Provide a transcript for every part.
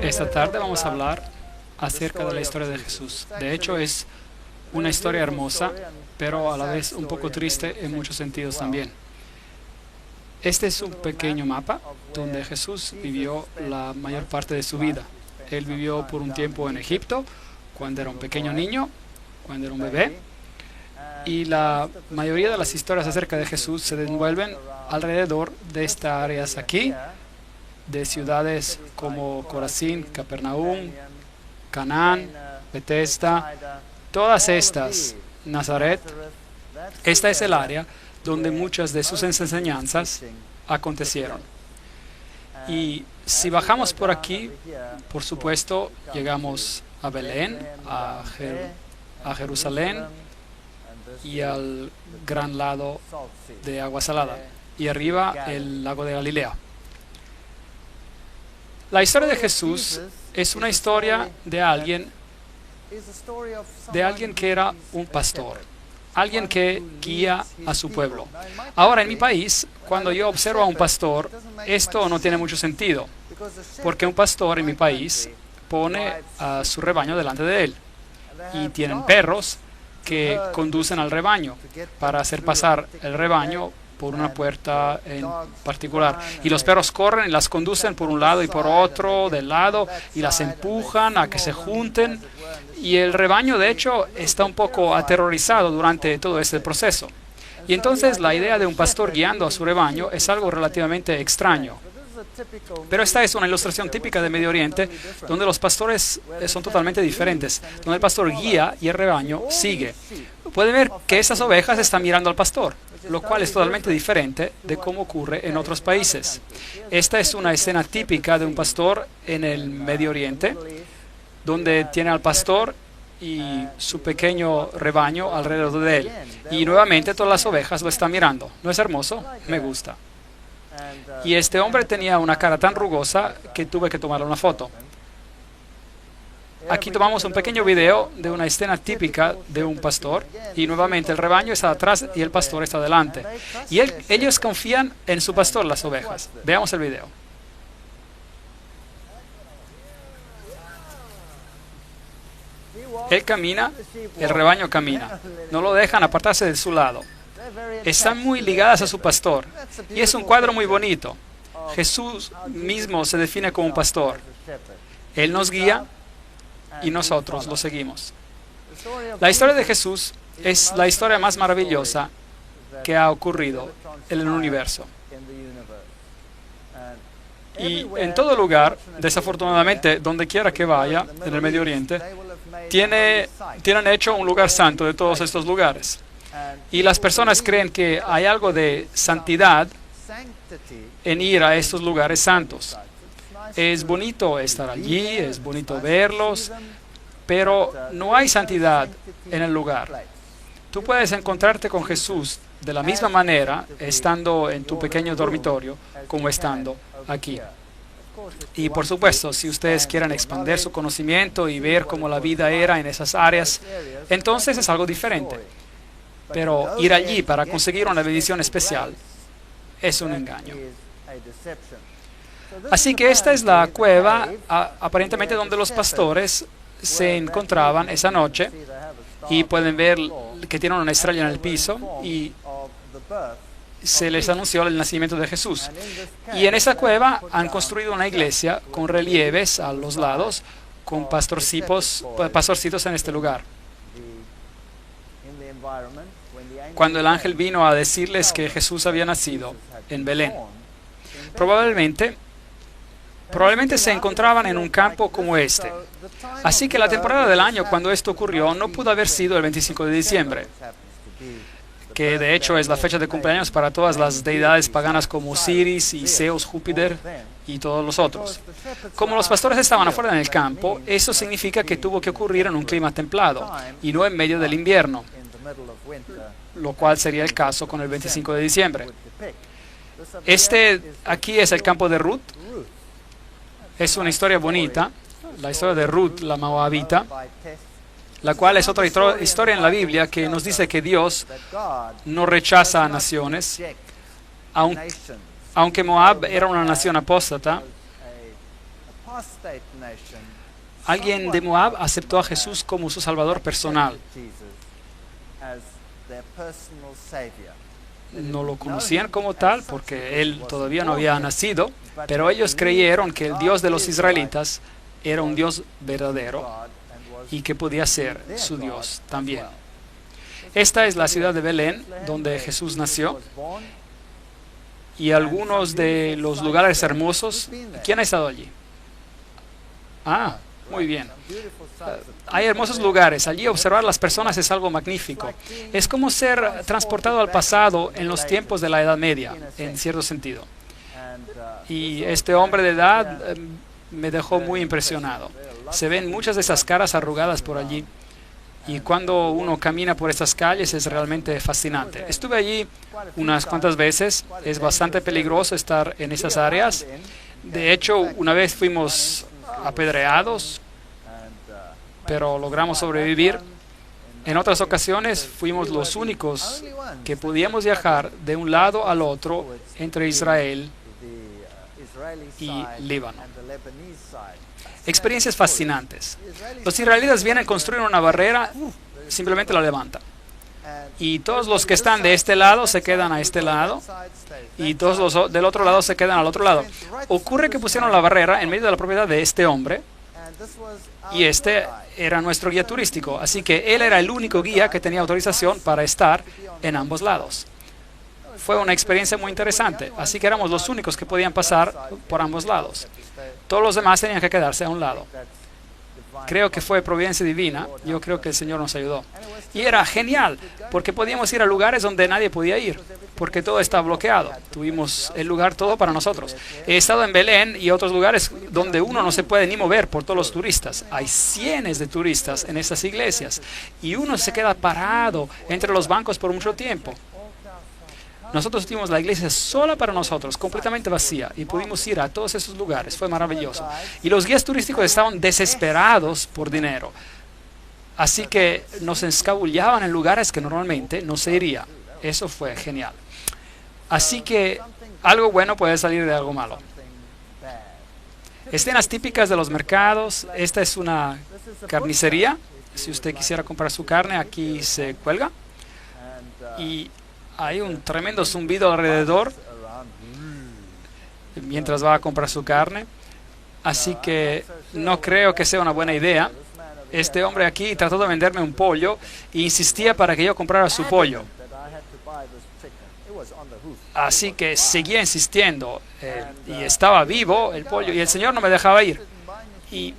Esta tarde vamos a hablar acerca de la historia de Jesús. De hecho, es una historia hermosa, pero a la vez un poco triste en muchos sentidos también. Este es un pequeño mapa donde Jesús vivió la mayor parte de su vida. Él vivió por un tiempo en Egipto, cuando era un pequeño niño, cuando era un bebé. Y la mayoría de las historias acerca de Jesús se desenvuelven alrededor de estas áreas aquí, de ciudades como Corazín, Capernaum, Canaán, Betesda, todas estas, Nazaret. Esta es el área donde muchas de sus enseñanzas acontecieron. Y si bajamos por aquí, por supuesto, llegamos a Belén, a Jerusalén y al gran lado de agua salada. Y arriba el lago de Galilea. La historia de Jesús es una historia de alguien que era un pastor, alguien que guía a su pueblo. Ahora, en mi país, cuando yo observo a un pastor, esto no tiene mucho sentido, porque un pastor en mi país pone a su rebaño delante de él, y tienen perros que conducen al rebaño para hacer pasar el rebaño por una puerta en particular. Y los perros corren y las conducen por un lado y por otro del lado y las empujan a que se junten. Y el rebaño, de hecho, está un poco aterrorizado durante todo este proceso. Y entonces la idea de un pastor guiando a su rebaño es algo relativamente extraño. Pero esta es una ilustración típica de Medio Oriente, donde los pastores son totalmente diferentes, donde el pastor guía y el rebaño sigue. Pueden ver que estas ovejas están mirando al pastor, lo cual es totalmente diferente de cómo ocurre en otros países. Esta es una escena típica de un pastor en el Medio Oriente, donde tiene al pastor y su pequeño rebaño alrededor de él. Y nuevamente todas las ovejas lo están mirando. ¿No es hermoso? Me gusta. Y este hombre tenía una cara tan rugosa que tuve que tomarle una foto. Aquí tomamos un pequeño video de una escena típica de un pastor, y nuevamente el rebaño está atrás y el pastor está delante. Y ellos confían en su pastor, las ovejas. Veamos el video. Él camina, el rebaño camina. No lo dejan apartarse de su lado. Están muy ligadas a su pastor. Y es un cuadro muy bonito. Jesús mismo se define como un pastor. Él nos guía y nosotros lo seguimos. La historia de Jesús es la historia más maravillosa que ha ocurrido en el universo. Y en todo lugar, desafortunadamente, donde quiera que vaya, en el Medio Oriente, tienen hecho un lugar santo de todos estos lugares. Y las personas creen que hay algo de santidad en ir a estos lugares santos. Es bonito estar allí, es bonito verlos, pero no hay santidad en el lugar. Tú puedes encontrarte con Jesús de la misma manera estando en tu pequeño dormitorio como estando aquí. Y por supuesto, si ustedes quieren expandir su conocimiento y ver cómo la vida era en esas áreas, entonces es algo diferente. Pero ir allí para conseguir una bendición especial es un engaño. Así que esta es la cueva, aparentemente donde los pastores se encontraban esa noche, y pueden ver que tienen una estrella en el piso y se les anunció el nacimiento de Jesús. Y en esa cueva han construido una iglesia con relieves a los lados, con pastorcitos en este lugar. Cuando el ángel vino a decirles que Jesús había nacido en Belén, probablemente se encontraban en un campo como este. Así que la temporada del año cuando esto ocurrió no pudo haber sido el 25 de diciembre, que de hecho es la fecha de cumpleaños para todas las deidades paganas como Osiris y Zeus, Júpiter y todos los otros. Como los pastores estaban afuera en el campo, eso significa que tuvo que ocurrir en un clima templado y no en medio del invierno, lo cual sería el caso con el 25 de diciembre. Aquí es el campo de Ruth. Es una historia bonita, la historia de Ruth, la moabita, la cual es otra historia en la Biblia que nos dice que Dios no rechaza a naciones, aunque Moab era una nación apóstata. Alguien de Moab aceptó a Jesús como su salvador personal. No lo conocían como tal porque él todavía no había nacido, pero ellos creyeron que el Dios de los israelitas era un Dios verdadero y que podía ser su Dios también. Esta es la ciudad de Belén, donde Jesús nació, y algunos de los lugares hermosos. ¿Quién ha estado allí? Ah, muy bien. Hay hermosos lugares. Allí observar las personas es algo magnífico. Es como ser transportado al pasado en los tiempos de la Edad Media, en cierto sentido. Y este hombre de edad me dejó muy impresionado. Se ven muchas de esas caras arrugadas por allí. Y cuando uno camina por estas calles es realmente fascinante. Estuve allí unas cuantas veces. Es bastante peligroso estar en esas áreas. De hecho, una vez fuimos apedreados, pero logramos sobrevivir. En otras ocasiones fuimos los únicos que podíamos viajar de un lado al otro entre Israel y Líbano. Experiencias fascinantes. Los israelitas vienen a construir una barrera, simplemente la levantan. Y todos los que están de este lado se quedan a este lado, y todos los del otro lado se quedan al otro lado. Ocurre que pusieron la barrera en medio de la propiedad de este hombre, y este era nuestro guía turístico, así que él era el único guía que tenía autorización para estar en ambos lados. Fue una experiencia muy interesante, así que éramos los únicos que podían pasar por ambos lados. Todos los demás tenían que quedarse a un lado. Creo que fue providencia divina. Yo creo que el Señor nos ayudó. Y era genial, porque podíamos ir a lugares donde nadie podía ir, porque todo estaba bloqueado. Tuvimos el lugar todo para nosotros. He estado en Belén y otros lugares donde uno no se puede ni mover por todos los turistas. Hay cientos de turistas en estas iglesias y uno se queda parado entre los bancos por mucho tiempo. Nosotros tuvimos la iglesia sola para nosotros, completamente vacía, y pudimos ir a todos esos lugares. Fue maravilloso. Y los guías turísticos estaban desesperados por dinero. Así que nos escabullaban en lugares que normalmente no se iría. Eso fue genial. Así que algo bueno puede salir de algo malo. Escenas típicas de los mercados. Esta es una carnicería. Si usted quisiera comprar su carne, aquí se cuelga. Y hay un tremendo zumbido alrededor mientras va a comprar su carne. Así que no creo que sea una buena idea. Este hombre aquí trató de venderme un pollo e insistía para que yo comprara su pollo. Así que seguía insistiendo. Y estaba vivo el pollo y el Señor no me dejaba ir. Y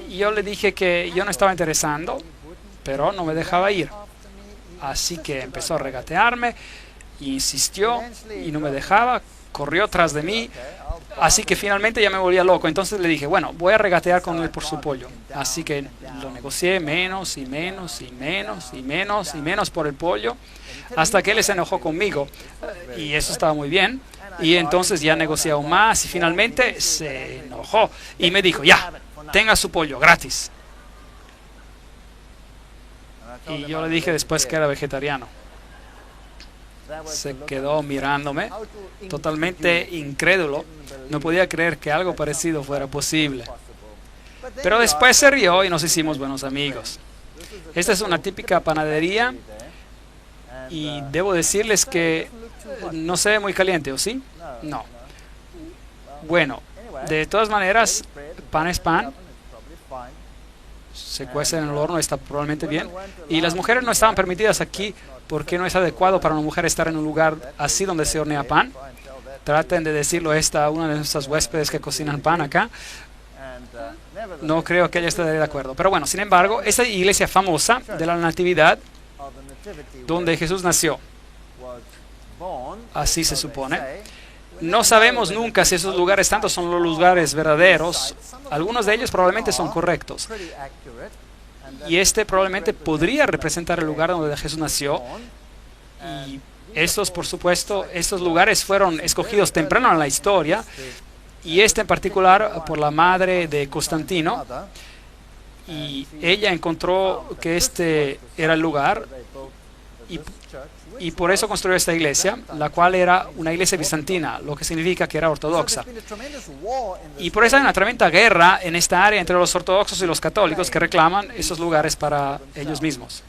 yo le dije que yo no estaba interesando, pero no me dejaba ir. Así que empezó a regatearme, insistió y no me dejaba, corrió tras de mí, así que finalmente ya me volvía loco. Entonces le dije, bueno, voy a regatear con él por su pollo. Así que lo negocié menos y menos y menos y menos y menos por el pollo, hasta que él se enojó conmigo, y eso estaba muy bien. Y entonces ya negocié aún más y finalmente se enojó y me dijo, ya, tenga su pollo gratis. Y yo le dije después que era vegetariano. Se quedó mirándome, totalmente incrédulo. No podía creer que algo parecido fuera posible. Pero después se rió y nos hicimos buenos amigos. Esta es una típica panadería y debo decirles que no se ve muy caliente, ¿o sí? No. Bueno, de todas maneras, pan es pan. Se cuece en el horno, está probablemente bien. Y las mujeres no estaban permitidas aquí porque no es adecuado para una mujer estar en un lugar así donde se hornea pan. Traten de decirlo a una de nuestras huéspedes que cocinan pan acá. No creo que ella esté de acuerdo. Pero bueno, sin embargo, esa iglesia famosa de la Natividad, donde Jesús nació, así se supone. No sabemos nunca si esos lugares tanto son los lugares verdaderos. Algunos de ellos probablemente son correctos. Y este probablemente podría representar el lugar donde Jesús nació. Y estos, por supuesto, estos lugares fueron escogidos temprano en la historia. Y este en particular por la madre de Constantino. Y ella encontró que este era el lugar y, y por eso construyó esta iglesia, la cual era una iglesia bizantina, lo que significa que era ortodoxa. Y por eso hay una tremenda guerra en esta área entre los ortodoxos y los católicos que reclaman esos lugares para ellos mismos.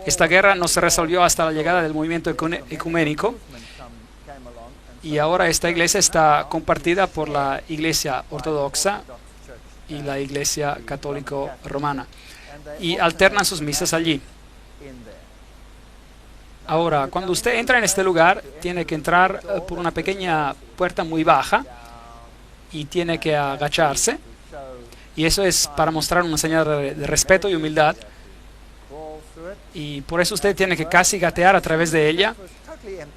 Esta guerra no se resolvió hasta la llegada del movimiento ecuménico, y ahora esta iglesia está compartida por la iglesia ortodoxa y la iglesia católico romana, y alternan sus misas allí. Ahora, cuando usted entra en este lugar, tiene que entrar por una pequeña puerta muy baja y tiene que agacharse, y eso es para mostrar una señal de respeto y humildad, y por eso usted tiene que casi gatear a través de ella.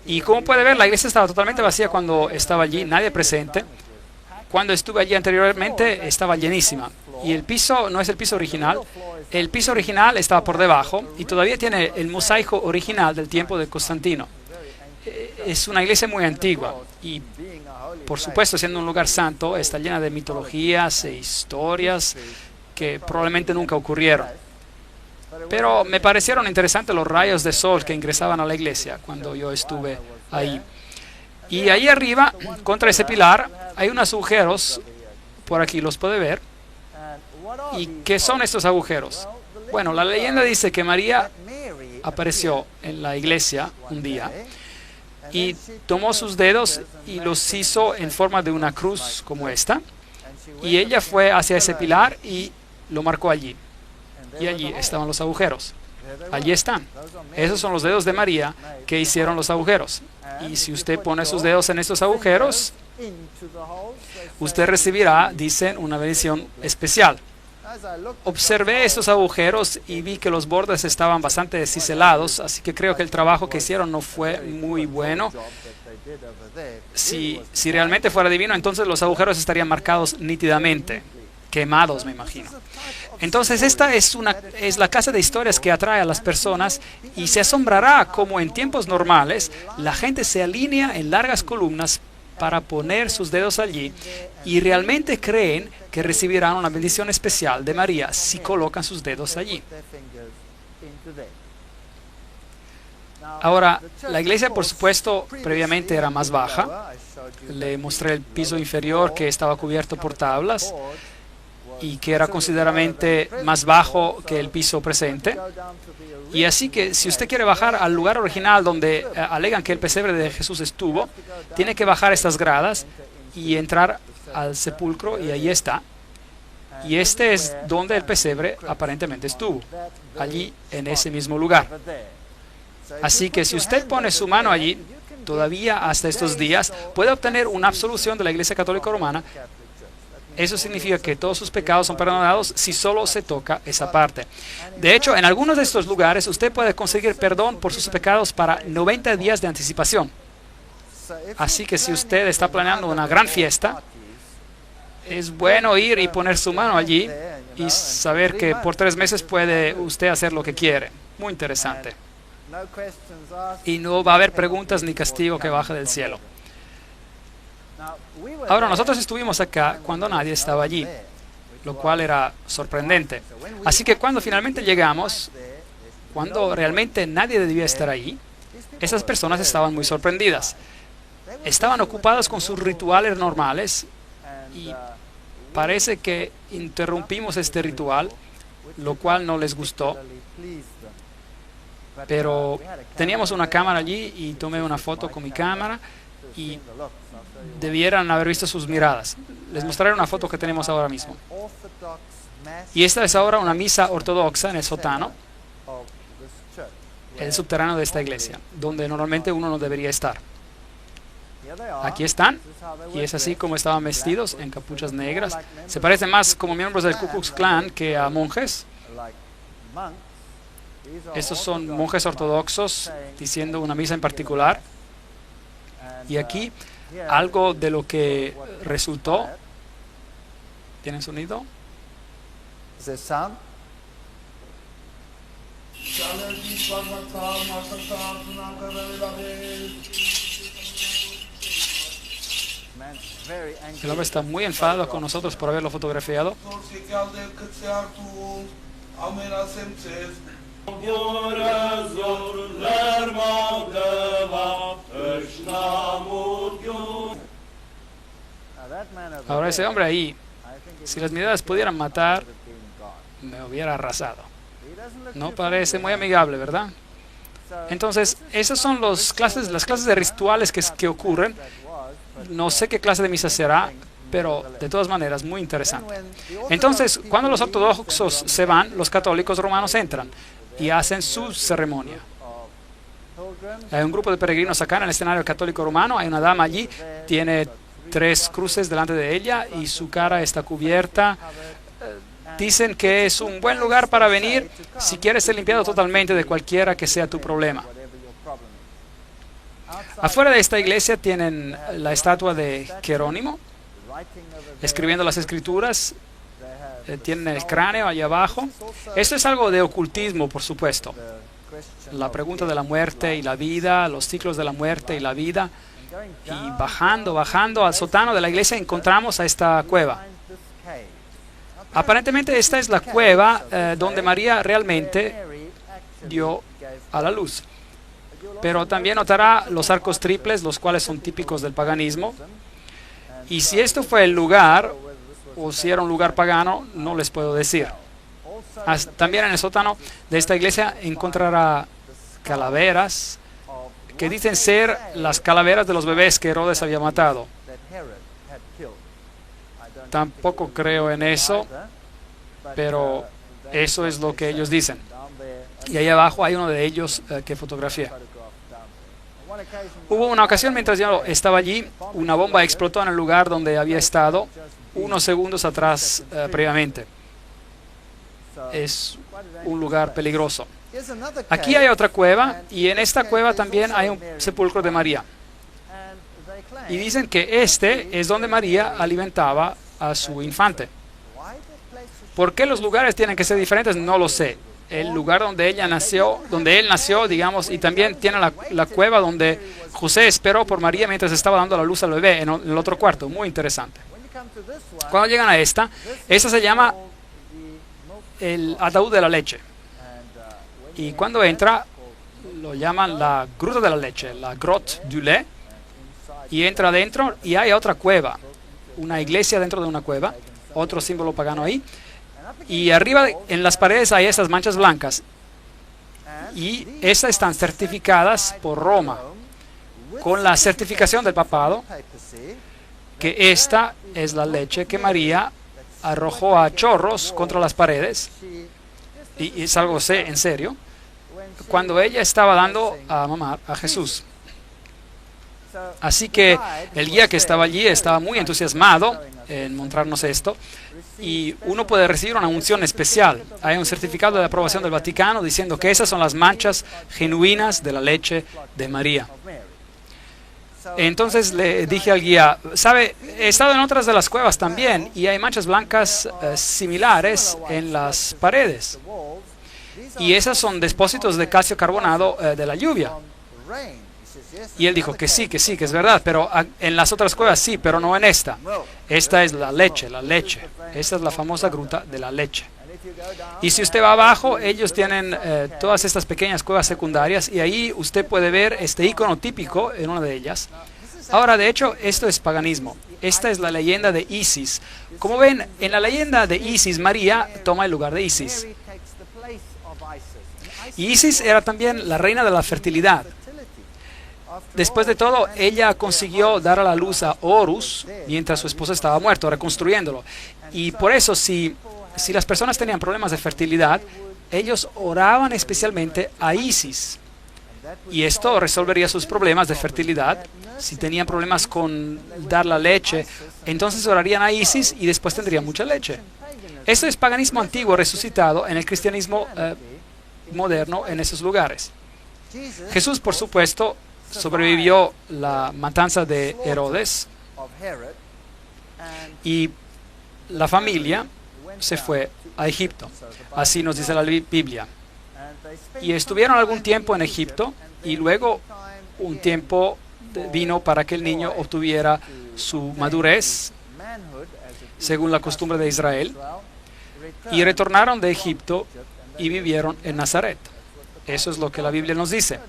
Y como puede ver, la iglesia estaba totalmente vacía cuando estaba allí, nadie presente. Cuando estuve allí anteriormente estaba llenísima. Y el piso no es el piso original. El piso original estaba por debajo y todavía tiene el mosaico original del tiempo de Constantino. Es una iglesia muy antigua y, por supuesto, siendo un lugar santo, está llena de mitologías e historias que probablemente nunca ocurrieron. Pero me parecieron interesantes los rayos de sol que ingresaban a la iglesia cuando yo estuve ahí. Y ahí arriba, contra ese pilar, hay unos agujeros, por aquí los puede ver. ¿Y qué son estos agujeros? Bueno, la leyenda dice que María apareció en la iglesia un día y tomó sus dedos y los hizo en forma de una cruz como esta. Y ella fue hacia ese pilar y lo marcó allí. Y allí estaban los agujeros. Allí están. Esos son los dedos de María que hicieron los agujeros. Y si usted pone sus dedos en estos agujeros, usted recibirá, dicen, una bendición especial. Observé estos agujeros y vi que los bordes estaban bastante ciselados, así que creo que el trabajo que hicieron no fue muy bueno. Si realmente fuera divino, entonces los agujeros estarían marcados nítidamente, quemados, me imagino. Entonces esta es la casa de historias que atrae a las personas y se asombrará como en tiempos normales la gente se alinea en largas columnas para poner sus dedos allí y realmente creen que recibirán una bendición especial de María si colocan sus dedos allí. Ahora, la iglesia, por supuesto, previamente era más baja. Le mostré el piso inferior que estaba cubierto por tablas y que era considerablemente más bajo que el piso presente. Y así que si usted quiere bajar al lugar original donde alegan que el pesebre de Jesús estuvo, tiene que bajar estas gradas y entrar al sepulcro, y ahí está. Y este es donde el pesebre aparentemente estuvo, allí en ese mismo lugar. Así que si usted pone su mano allí, todavía hasta estos días, puede obtener una absolución de la Iglesia Católica Romana. Eso significa que todos sus pecados son perdonados si solo se toca esa parte. De hecho, en algunos de estos lugares usted puede conseguir perdón por sus pecados para 90 días de anticipación. Así que si usted está planeando una gran fiesta, es bueno ir y poner su mano allí y saber que por 3 meses puede usted hacer lo que quiere. Muy interesante. Y no va a haber preguntas ni castigo que baje del cielo. Ahora, nosotros estuvimos acá cuando nadie estaba allí, lo cual era sorprendente. Así que cuando finalmente llegamos, cuando realmente nadie debía estar ahí, esas personas estaban muy sorprendidas. Estaban ocupadas con sus rituales normales y parece que interrumpimos este ritual, lo cual no les gustó. Pero teníamos una cámara allí y tomé una foto con mi cámara y debieran haber visto sus miradas. Les mostraré una foto que tenemos ahora mismo. Y esta es ahora una misa ortodoxa en el sótano, el subterráneo de esta iglesia, donde normalmente uno no debería estar. Aquí están, y es así como estaban vestidos, en capuchas negras. Se parecen más como miembros del Ku Klux Klan que a monjes. Estos son monjes ortodoxos diciendo una misa en particular. Y aquí algo de lo que resultó. ¿Tienen sonido? El hombre está muy enfadado con nosotros por haberlo fotografiado. Ahora ese hombre ahí, si las miradas pudieran matar, me hubiera arrasado. No parece muy amigable, ¿verdad? Entonces, esas son las clases de rituales que ocurren. No sé qué clase de misa será, pero de todas maneras, muy interesante. Entonces, cuando los ortodoxos se van, los católicos romanos entran y hacen su ceremonia. Hay un grupo de peregrinos acá en el escenario católico romano. Hay una dama allí, tiene 3 cruces delante de ella y su cara está cubierta. Dicen que es un buen lugar para venir si quieres ser limpiado totalmente de cualquiera que sea tu problema. Afuera de esta iglesia tienen la estatua de Jerónimo, escribiendo las escrituras. Tienen el cráneo allá abajo. Esto es algo de ocultismo, por supuesto. La pregunta de la muerte y la vida, los ciclos de la muerte y la vida. Y bajando al sótano de la iglesia encontramos a esta cueva. Aparentemente esta es la cueva donde María realmente dio a la luz. Pero también notará los arcos triples, los cuales son típicos del paganismo. Y si esto fue el lugar, o si era un lugar pagano, no les puedo decir. También en el sótano de esta iglesia encontrará calaveras que dicen ser las calaveras de los bebés que Herodes había matado. Tampoco creo en eso, pero eso es lo que ellos dicen. Y ahí abajo hay uno de ellos que fotografié. Hubo una ocasión mientras yo estaba allí, una bomba explotó en el lugar donde había estado unos segundos atrás previamente. Es un lugar peligroso. Aquí hay otra cueva y en esta cueva también hay un sepulcro de María. Y dicen que este es donde María alimentaba a su infante. ¿Por qué los lugares tienen que ser diferentes? No lo sé. El lugar donde él nació, digamos, y también tiene la cueva donde José esperó por María mientras estaba dando la luz al bebé en el otro cuarto. Muy interesante. Cuando llegan a esta se llama el ataúd de la leche. Y cuando entra, lo llaman la gruta de la leche, la grotte du lait. Y entra adentro y hay otra cueva, una iglesia dentro de una cueva, otro símbolo pagano ahí. Y arriba en las paredes hay estas manchas blancas. Y estas están certificadas por Roma, con la certificación del papado, que esta es la leche que María arrojó a chorros contra las paredes. Y es algo en serio, cuando ella estaba dando a mamar a Jesús. Así que el guía que estaba allí estaba muy entusiasmado en mostrarnos esto, y uno puede recibir una unción especial. Hay un certificado de aprobación del Vaticano diciendo que esas son las manchas genuinas de la leche de María. Entonces le dije al guía, ¿sabe? He estado en otras de las cuevas también y hay manchas blancas similares en las paredes. Y esas son depósitos de calcio carbonado de la lluvia. Y él dijo que sí, que es verdad, pero en las otras cuevas sí, pero no en esta. Esta es la leche. Esta es la famosa gruta de la leche. Y si usted va abajo, ellos tienen todas estas pequeñas cuevas secundarias y ahí usted puede ver este icono típico en una de ellas. Ahora, de hecho, esto es paganismo. Esta es la leyenda de Isis. Como ven, en la leyenda de Isis, María toma el lugar de Isis. Y Isis era también la reina de la fertilidad. Después de todo, ella consiguió dar a la luz a Horus mientras su esposo estaba muerto, reconstruyéndolo. Y por eso, si las personas tenían problemas de fertilidad, ellos oraban especialmente a Isis. Y esto resolvería sus problemas de fertilidad. Si tenían problemas con dar la leche, entonces orarían a Isis y después tendrían mucha leche. Esto es paganismo antiguo resucitado en el cristianismo moderno en esos lugares. Jesús, por supuesto, sobrevivió la matanza de Herodes y la familia se fue a Egipto. Así nos dice la Biblia. Y estuvieron algún tiempo en Egipto y luego un tiempo vino para que el niño obtuviera su madurez según la costumbre de Israel y retornaron de Egipto y vivieron en Nazaret. Eso es lo que la Biblia nos dice.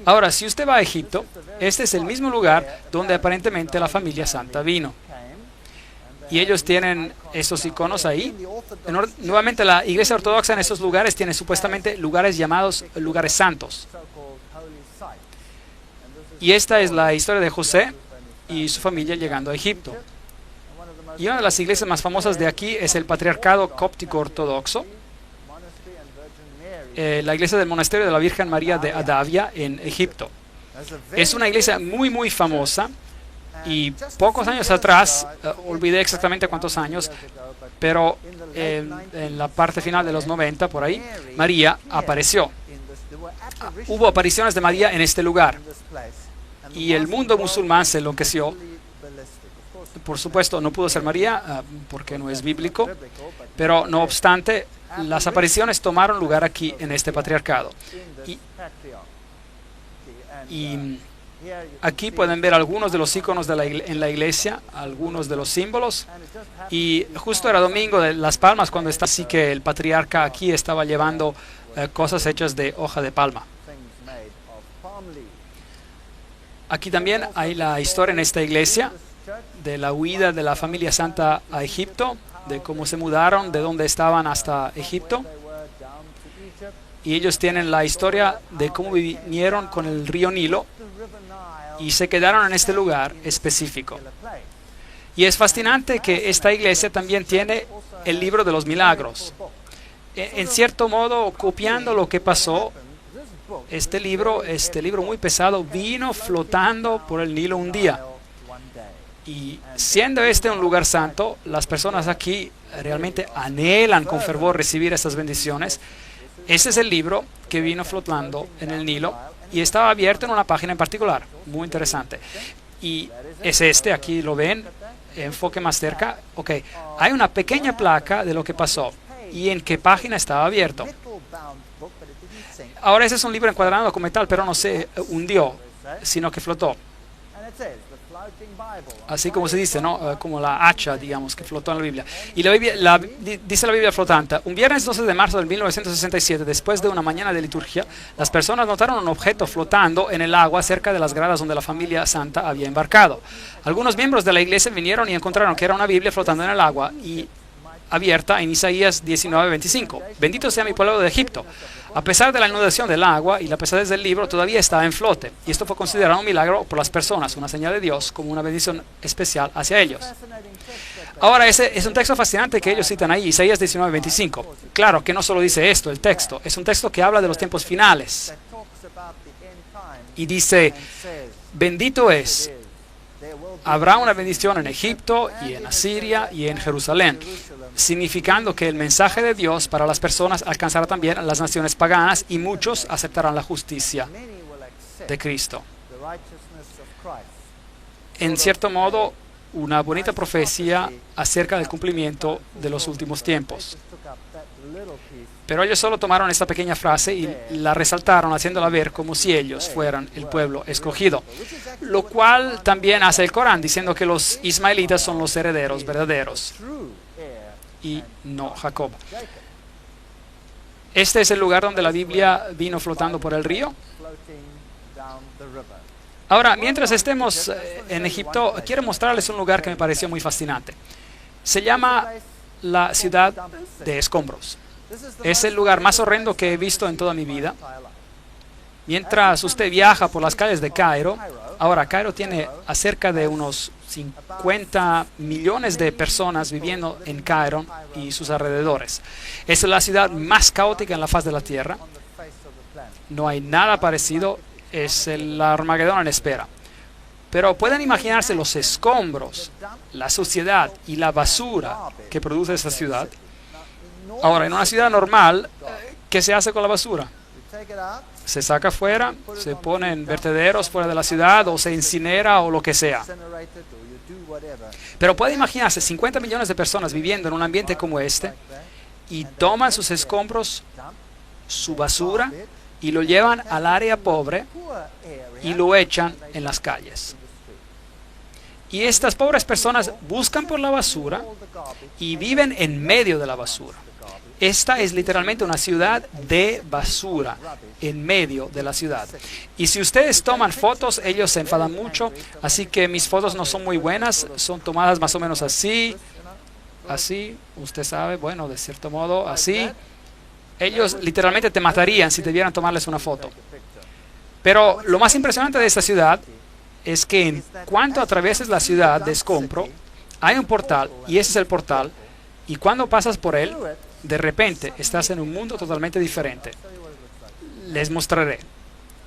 Ahora, si usted va a Egipto, este es el mismo lugar donde aparentemente la familia santa vino. Y ellos tienen estos iconos ahí. Nuevamente, la iglesia ortodoxa en estos lugares tiene supuestamente lugares llamados lugares santos. Y esta es la historia de José y su familia llegando a Egipto. Y una de las iglesias más famosas de aquí es el Patriarcado Cóptico Ortodoxo, la iglesia del Monasterio de la Virgen María de Adavia en Egipto. Es una iglesia muy, muy famosa. Y pocos años atrás, olvidé exactamente cuántos años, pero en la parte final de los 90, por ahí, María apareció. Hubo apariciones de María en este lugar. Y el mundo musulmán se enloqueció. Por supuesto, no pudo ser María, porque no es bíblico, pero no obstante, las apariciones tomaron lugar aquí en este patriarcado. Y aquí pueden ver algunos de los iconos en la iglesia, algunos de los símbolos. Y justo era domingo de las palmas cuando está así que el patriarca aquí estaba llevando cosas hechas de hoja de palma. Aquí también hay la historia en esta iglesia de la huida de la familia santa a Egipto, de cómo se mudaron, de dónde estaban hasta Egipto. Y ellos tienen la historia de cómo vinieron con el río Nilo y se quedaron en este lugar específico. Y es fascinante que esta iglesia también tiene el libro de los milagros. En cierto modo, copiando lo que pasó, este libro muy pesado vino flotando por el Nilo un día. Y siendo este un lugar santo, las personas aquí realmente anhelan con fervor recibir estas bendiciones. Ese es el libro que vino flotando en el Nilo y estaba abierto en una página en particular, muy interesante. Y es este, aquí lo ven, enfoque más cerca. Ok, hay una pequeña placa de lo que pasó y en qué página estaba abierto. Ahora ese es un libro encuadrado como tal, pero no se hundió, sino que flotó. Así como se dice, ¿no? Como la hacha, digamos, que flotó en la Biblia. Y dice la Biblia flotante: un viernes 12 de marzo de 1967, después de una mañana de liturgia, las personas notaron un objeto flotando en el agua cerca de las gradas donde la familia santa había embarcado. Algunos miembros de la iglesia vinieron y encontraron que era una Biblia flotando en el agua y abierta en Isaías 19:25. Bendito sea mi pueblo de Egipto. A pesar de la inundación del agua y la pesadez del libro, todavía estaba en flote. Y esto fue considerado un milagro por las personas, una señal de Dios, como una bendición especial hacia ellos. Ahora, ese es un texto fascinante que ellos citan ahí, Isaías 19:25. Claro que no solo dice esto, el texto. Es un texto que habla de los tiempos finales. Y dice: bendito es. Habrá una bendición en Egipto y en Asiria y en Jerusalén, significando que el mensaje de Dios para las personas alcanzará también a las naciones paganas y muchos aceptarán la justicia de Cristo. En cierto modo, una bonita profecía acerca del cumplimiento de los últimos tiempos. Pero ellos solo tomaron esta pequeña frase y la resaltaron, haciéndola ver como si ellos fueran el pueblo escogido. Lo cual también hace el Corán, diciendo que los ismaelitas son los herederos verdaderos y no Jacob. Este es el lugar donde la Biblia vino flotando por el río. Ahora, mientras estemos en Egipto, quiero mostrarles un lugar que me pareció muy fascinante. Se llama la ciudad de escombros. Es el lugar más horrendo que he visto en toda mi vida. Mientras usted viaja por las calles de Cairo, ahora Cairo tiene acerca de unos 50 millones de personas viviendo en Cairo y sus alrededores. Es la ciudad más caótica en la faz de la tierra. No hay nada parecido. Es el Armagedón en espera. Pero pueden imaginarse los escombros, la suciedad y la basura que produce esa ciudad. Ahora, en una ciudad normal, ¿qué se hace con la basura? Se saca afuera, se pone en vertederos fuera de la ciudad o se incinera o lo que sea. Pero puede imaginarse 50 millones de personas viviendo en un ambiente como este y toman sus escombros, su basura, y lo llevan al área pobre y lo echan en las calles. Y estas pobres personas buscan por la basura y viven en medio de la basura. Esta es literalmente una ciudad de basura en medio de la ciudad. Y si ustedes toman fotos, ellos se enfadan mucho, así que mis fotos no son muy buenas, son tomadas más o menos así, así, usted sabe, bueno, de cierto modo, así. Ellos literalmente te matarían si te vieran tomarles una foto. Pero lo más impresionante de esta ciudad es que en cuanto atravieses la ciudad de escombro, hay un portal, y ese es el portal, y cuando pasas por él, de repente estás en un mundo totalmente diferente. Les mostraré.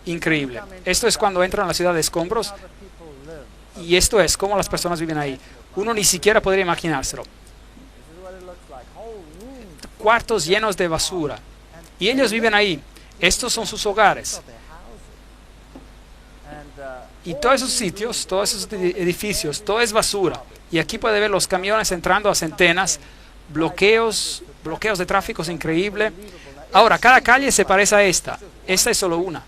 Increíble. Esto es cuando entran a la ciudad de escombros, y esto es cómo las personas viven ahí. Uno ni siquiera podría imaginárselo. Cuartos llenos de basura. Y ellos viven ahí. Estos son sus hogares. Y todos esos sitios, todos esos edificios, todo es basura. Y aquí puede ver los camiones entrando a centenas, bloqueos de tráfico, es increíble. Ahora, cada calle se parece a esta. Esta es solo una.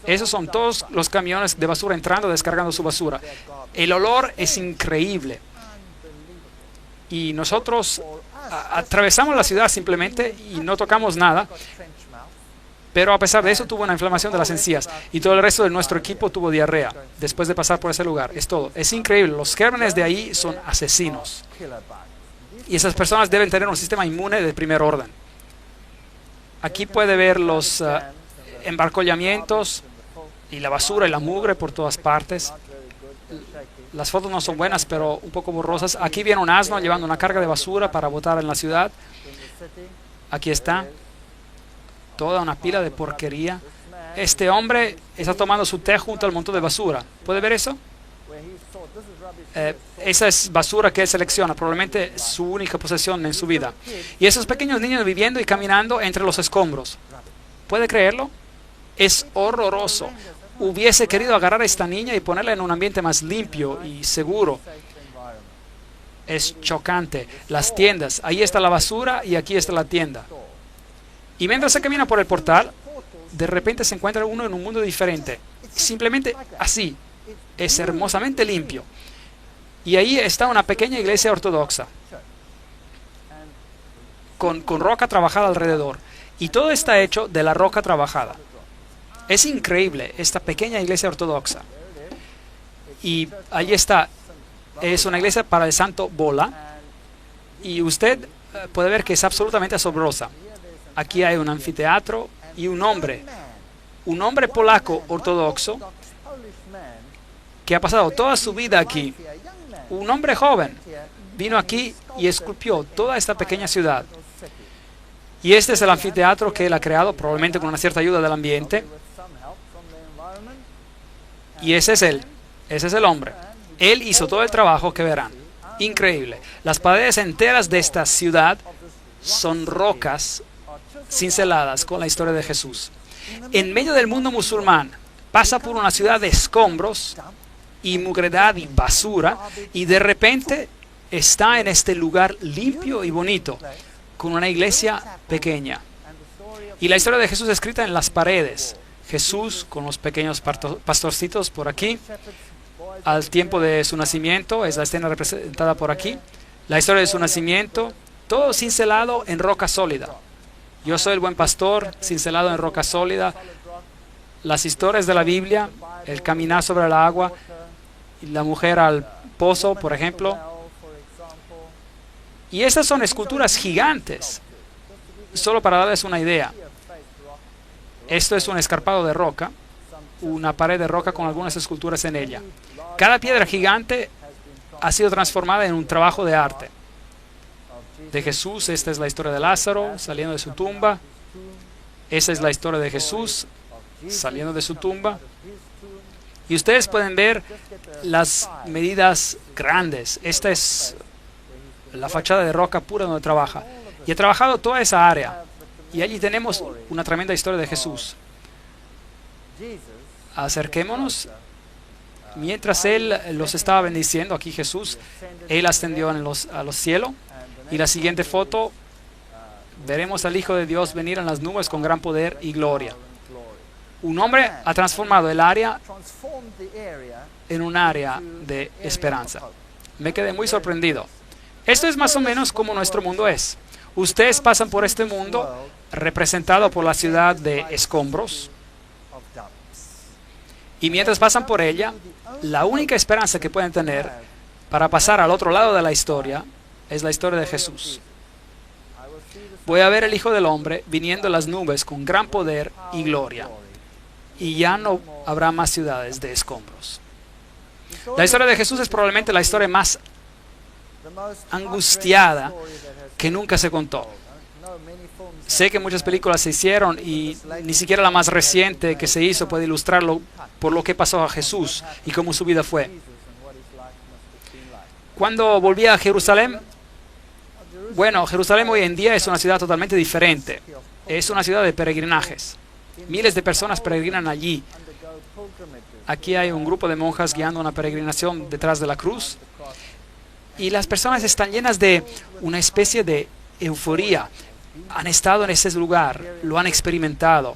Esos son todos los camiones de basura entrando, descargando su basura. El olor es increíble. Y nosotros atravesamos la ciudad simplemente y no tocamos nada. Pero a pesar de eso tuvo una inflamación de las encías y todo el resto de nuestro equipo tuvo diarrea después de pasar por ese lugar. Es todo. Es increíble. Los gérmenes de ahí son asesinos. Y esas personas deben tener un sistema inmune de primer orden. Aquí puede ver los embarcollamientos y la basura y la mugre por todas partes. Las fotos no son buenas, pero un poco borrosas. Aquí viene un asno llevando una carga de basura para botar en la ciudad. Aquí está. Toda una pila de porquería. Este hombre está tomando su té junto al montón de basura. ¿Puede ver eso? Esa es basura que él selecciona, probablemente su única posesión en su vida. Y esos pequeños niños viviendo y caminando entre los escombros. ¿Puede creerlo? Es horroroso. Hubiese querido agarrar a esta niña y ponerla en un ambiente más limpio y seguro. Es chocante. Las tiendas, ahí está la basura y aquí está la tienda. Y mientras se camina por el portal, de repente se encuentra uno en un mundo diferente. Simplemente así. Es hermosamente limpio. Y ahí está una pequeña iglesia ortodoxa. Con roca trabajada alrededor. Y todo está hecho de la roca trabajada. Es increíble esta pequeña iglesia ortodoxa. Y allí está. Es una iglesia para el Santo Bola. Y usted puede ver que es absolutamente asombrosa. Aquí hay un anfiteatro y un hombre polaco ortodoxo que ha pasado toda su vida aquí. Un hombre joven vino aquí y esculpió toda esta pequeña ciudad. Y este es el anfiteatro que él ha creado, probablemente con una cierta ayuda del ambiente. Y ese es él. Ese es el hombre. Él hizo todo el trabajo que verán. Increíble. Las paredes enteras de esta ciudad son rocas cinceladas con la historia de Jesús. En medio del mundo musulmán, pasa por una ciudad de escombros y mugredad y basura, y de repente está en este lugar limpio y bonito, con una iglesia pequeña. Y la historia de Jesús escrita en las paredes. Jesús con los pequeños pastorcitos por aquí, al tiempo de su nacimiento, es la escena representada por aquí. La historia de su nacimiento, todo cincelado en roca sólida. Yo soy el buen pastor, cincelado en roca sólida. Las historias de la Biblia, el caminar sobre el agua, y la mujer al pozo, por ejemplo. Y estas son esculturas gigantes. Solo para darles una idea. Esto es un escarpado de roca, una pared de roca con algunas esculturas en ella. Cada piedra gigante ha sido transformada en un trabajo de arte. De Jesús, esta es la historia de Lázaro saliendo de su tumba. Esa es la historia de Jesús saliendo de su tumba. Y ustedes pueden ver las medidas grandes. Esta es la fachada de roca pura donde trabaja. Y he trabajado toda esa área. Y allí tenemos una tremenda historia de Jesús. Acerquémonos. Mientras Él los estaba bendiciendo, aquí Jesús, Él ascendió a los cielos. Y la siguiente foto, veremos al Hijo de Dios venir en las nubes con gran poder y gloria. Un hombre ha transformado el área en un área de esperanza. Me quedé muy sorprendido. Esto es más o menos como nuestro mundo es. Ustedes pasan por este mundo representado por la ciudad de escombros, y mientras pasan por ella, la única esperanza que pueden tener para pasar al otro lado de la historia es la historia de Jesús. Voy a ver el Hijo del Hombre viniendo en las nubes con gran poder y gloria, y ya no habrá más ciudades de escombros. La historia de Jesús es probablemente la historia más angustiada que nunca se contó. Sé que muchas películas se hicieron y ni siquiera la más reciente que se hizo puede ilustrarlo por lo que pasó a Jesús y cómo su vida fue. Cuando volví a Jerusalén, bueno, Jerusalén hoy en día es una ciudad totalmente diferente. Es una ciudad de peregrinajes. Miles de personas peregrinan allí. Aquí hay un grupo de monjas guiando una peregrinación detrás de la cruz. Y las personas están llenas de una especie de euforía. Han estado en ese lugar, lo han experimentado.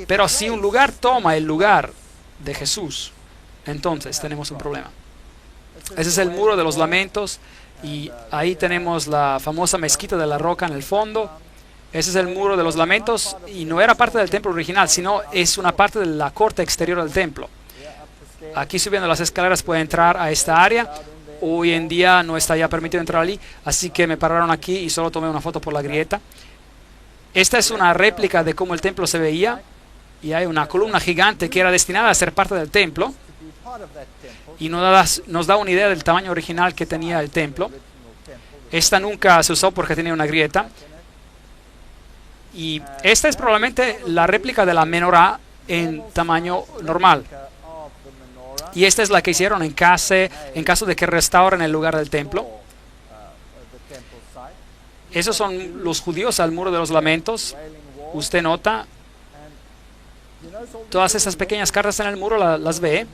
Pero si un lugar toma el lugar de Jesús, entonces tenemos un problema. Ese es el Muro de los Lamentos, y ahí tenemos la famosa Mezquita de la Roca en el fondo. Ese es el Muro de los Lamentos, y no era parte del templo original, sino es una parte de la corte exterior del templo. Aquí subiendo las escaleras puede entrar a esta área. Hoy en día no está ya permitido entrar allí, así que me pararon aquí y solo tomé una foto por la grieta. Esta es una réplica de cómo el templo se veía, y hay una columna gigante que era destinada a ser parte del templo, y nos da una idea del tamaño original que tenía el templo. Esta nunca se usó porque tenía una grieta, y esta es probablemente la réplica de la menorá en tamaño normal. Y esta es la que hicieron en caso de que restauren el lugar del templo. Esos son los judíos al Muro de los Lamentos. Usted nota todas esas pequeñas cartas en el muro, las ve.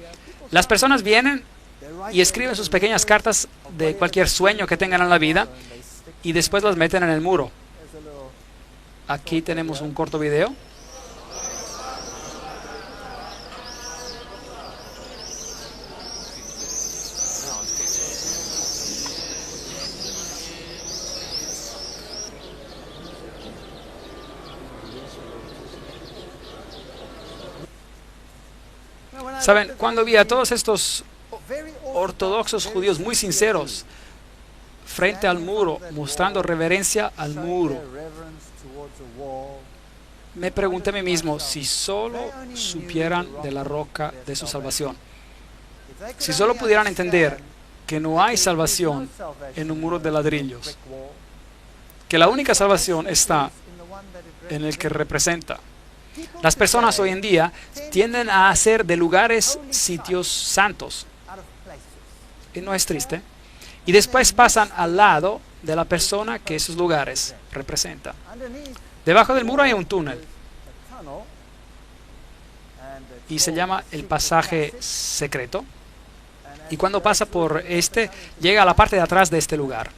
Las personas vienen y escriben sus pequeñas cartas de cualquier sueño que tengan en la vida y después las meten en el muro. Aquí tenemos un corto video. Saben, cuando vi a todos estos ortodoxos judíos muy sinceros frente al muro, mostrando reverencia al muro, me pregunté a mí mismo si solo supieran de la roca de su salvación, si solo pudieran entender que no hay salvación en un muro de ladrillos, que la única salvación está en el que representa. Las personas hoy en día tienden a hacer de lugares sitios santos. Y no es triste. Y después pasan al lado de la persona que esos lugares representan. Debajo del muro hay un túnel. Y se llama el pasaje secreto. Y cuando pasa por este, llega a la parte de atrás de este lugar.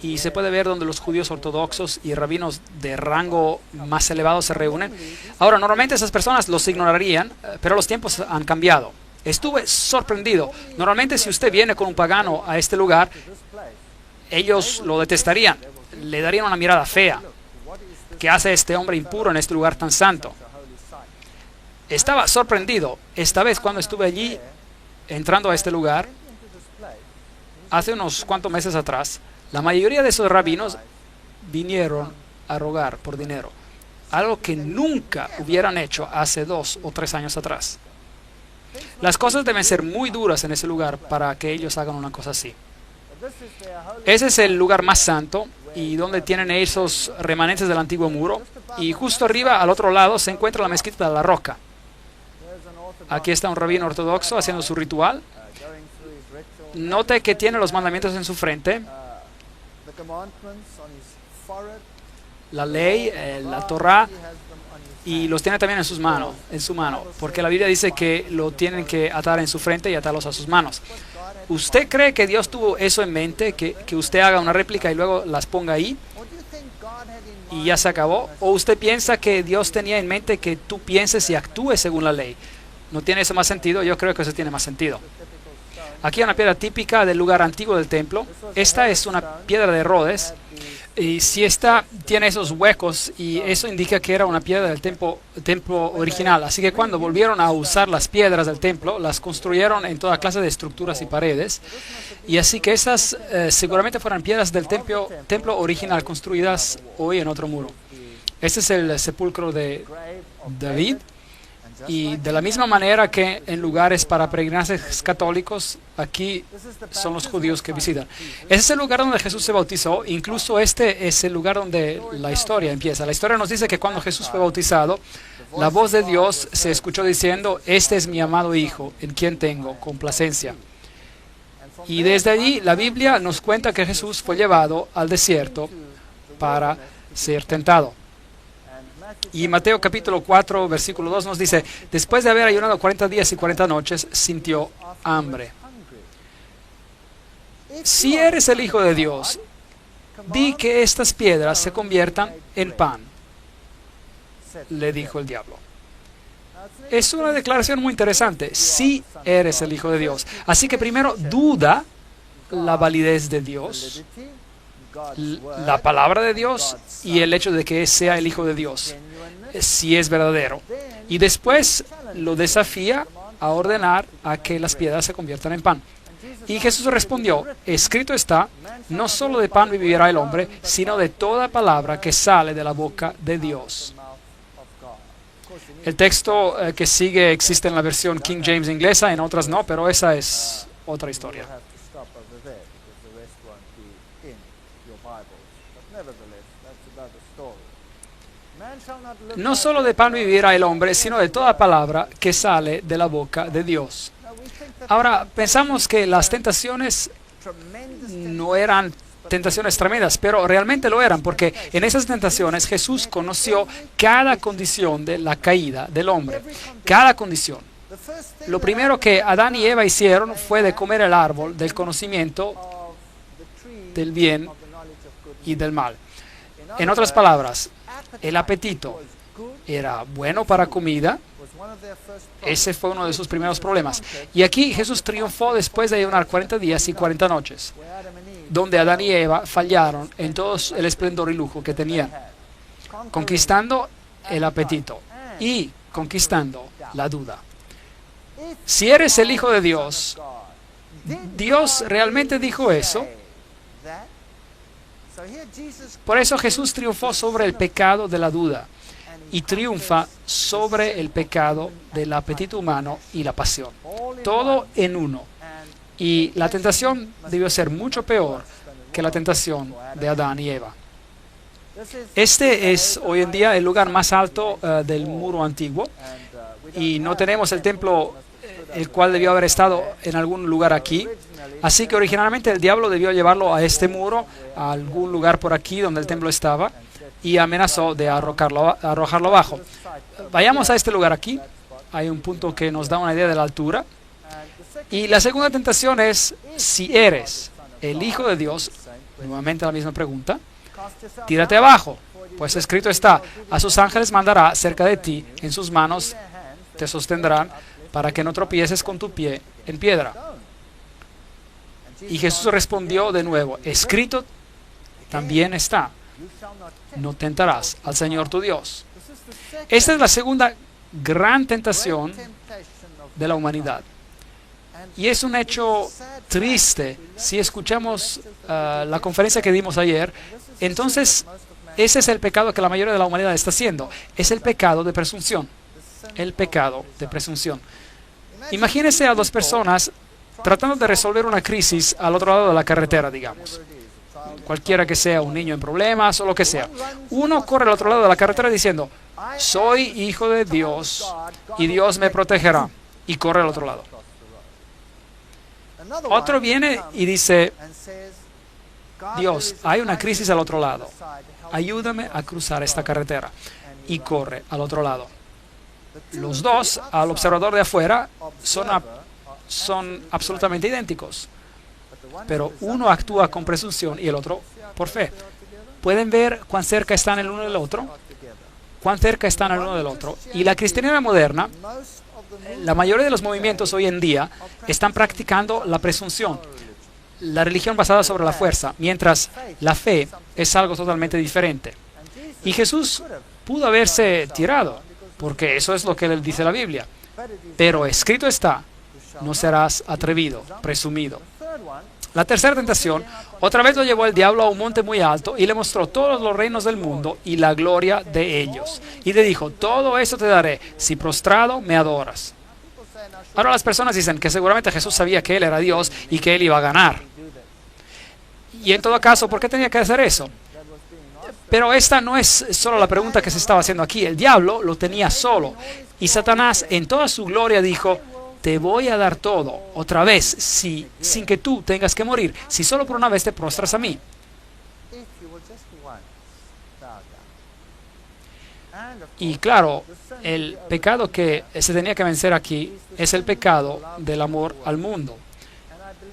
Y se puede ver donde los judíos ortodoxos y rabinos de rango más elevado se reúnen. Ahora, normalmente esas personas los ignorarían, pero los tiempos han cambiado. Estuve sorprendido. Normalmente si usted viene con un pagano a este lugar, ellos lo detestarían, le darían una mirada fea. ¿Qué hace este hombre impuro en este lugar tan santo? Estaba sorprendido esta vez cuando estuve allí, entrando a este lugar, hace unos cuantos meses atrás. La mayoría de esos rabinos vinieron a rogar por dinero, algo que nunca hubieran hecho hace 2 o 3 años atrás. Las cosas deben ser muy duras en ese lugar para que ellos hagan una cosa así. Ese es el lugar más santo y donde tienen esos remanentes del antiguo muro, y justo arriba, al otro lado, se encuentra la mezquita de la Roca. Aquí está un rabino ortodoxo haciendo su ritual. Note que tiene los mandamientos en su frente. La ley, la Torá, y los tiene también en su mano, porque la Biblia dice que lo tienen que atar en su frente y atarlos a sus manos. ¿Usted cree que Dios tuvo eso en mente, que usted haga una réplica y luego las ponga ahí y ya se acabó? ¿O usted piensa que Dios tenía en mente que tú pienses y actúes según la ley? ¿No tiene eso más sentido? Yo creo que eso tiene más sentido. Aquí hay una piedra típica del lugar antiguo del templo. Esta es una piedra de Rhodes. Y si esta tiene esos huecos, y eso indica que era una piedra del templo original. Así que cuando volvieron a usar las piedras del templo, las construyeron en toda clase de estructuras y paredes. Y así que esas seguramente fueron piedras del templo original construidas hoy en otro muro. Este es el sepulcro de David. Y de la misma manera que en lugares para peregrinajes católicos, aquí son los judíos que visitan. Ese es el lugar donde Jesús se bautizó. Incluso este es el lugar donde la historia empieza. La historia nos dice que cuando Jesús fue bautizado, la voz de Dios se escuchó diciendo: este es mi amado Hijo, en quien tengo complacencia. Y desde allí la Biblia nos cuenta que Jesús fue llevado al desierto para ser tentado. Y Mateo capítulo 4, versículo 2 nos dice: después de haber ayunado 40 días y 40 noches, sintió hambre. Si eres el Hijo de Dios, di que estas piedras se conviertan en pan, le dijo el diablo. Es una declaración muy interesante. Si eres el Hijo de Dios. Así que primero duda la validez de Dios, la palabra de Dios y el hecho de que sea el Hijo de Dios, si es verdadero. Y después lo desafía a ordenar a que las piedras se conviertan en pan. Y Jesús respondió: escrito está, no solo de pan vivirá el hombre, sino de toda palabra que sale de la boca de Dios. El texto que sigue existe en la versión King James inglesa, en otras no, pero esa es otra historia. No solo de pan vivirá el hombre, sino de toda palabra que sale de la boca de Dios. Ahora, pensamos que las tentaciones no eran tentaciones tremendas, pero realmente lo eran, porque en esas tentaciones Jesús conoció cada condición de la caída del hombre. Cada condición. Lo primero que Adán y Eva hicieron fue de comer el árbol del conocimiento del bien y del mal. En otras palabras, el apetito era bueno para comida. Ese fue uno de sus primeros problemas. Y aquí Jesús triunfó después de ayunar 40 días y 40 noches, donde Adán y Eva fallaron en todo el esplendor y lujo que tenían, conquistando el apetito y conquistando la duda. Si eres el Hijo de Dios, ¿Dios realmente dijo eso? Por eso Jesús triunfó sobre el pecado de la duda y triunfa sobre el pecado del apetito humano y la pasión. Todo en uno. Y la tentación debió ser mucho peor que la tentación de Adán y Eva. Este es hoy en día el lugar más alto del muro antiguo, y no tenemos el templo, el cual debió haber estado en algún lugar aquí. Así que originalmente el diablo debió llevarlo a este muro, a algún lugar por aquí donde el templo estaba, y amenazó de arrojarlo abajo. Vayamos a este lugar aquí. Hay un punto que nos da una idea de la altura. Y la segunda tentación es: si eres el Hijo de Dios, nuevamente la misma pregunta, tírate abajo, pues escrito está: a sus ángeles mandará cerca de ti, en sus manos te sostendrán, para que no tropieces con tu pie en piedra. Y Jesús respondió de nuevo: escrito también está, no tentarás al Señor tu Dios. Esta es la segunda gran tentación de la humanidad. Y es un hecho triste. Si escuchamos la conferencia que dimos ayer, entonces ese es el pecado que la mayoría de la humanidad está haciendo. Es el pecado de presunción. El pecado de presunción. Imagínense a dos personas tratando de resolver una crisis al otro lado de la carretera, digamos. Cualquiera que sea, un niño en problemas o lo que sea. Uno corre al otro lado de la carretera diciendo: soy hijo de Dios y Dios me protegerá. Y corre al otro lado. Otro viene y dice: Dios, hay una crisis al otro lado. Ayúdame a cruzar esta carretera. Y corre al otro lado. Los dos, al observador de afuera, son absolutamente idénticos. Pero uno actúa con presunción y el otro por fe. ¿Pueden ver cuán cerca están el uno del otro? ¿Cuán cerca están el uno del otro? Y la cristiandad moderna, la mayoría de los movimientos hoy en día están practicando la presunción. la religión basada sobre la fuerza, mientras la fe es algo totalmente diferente. Y Jesús pudo haberse tirado, porque eso es lo que dice la Biblia. Pero escrito está, no serás atrevido, presumido. La tercera tentación, otra vez lo llevó el diablo a un monte muy alto y le mostró todos los reinos del mundo y la gloria de ellos. Y le dijo, todo eso te daré si prostrado me adoras. Ahora las personas dicen que seguramente Jesús sabía que Él era Dios y que Él iba a ganar. Y en todo caso, ¿por qué tenía que hacer eso? Pero esta no es solo la pregunta que se estaba haciendo aquí. El diablo lo tenía solo. Y Satanás en toda su gloria dijo, te voy a dar todo, otra vez, sin que tú tengas que morir, si solo por una vez te prostras a mí. Y claro, el pecado que se tenía que vencer aquí es el pecado del amor al mundo.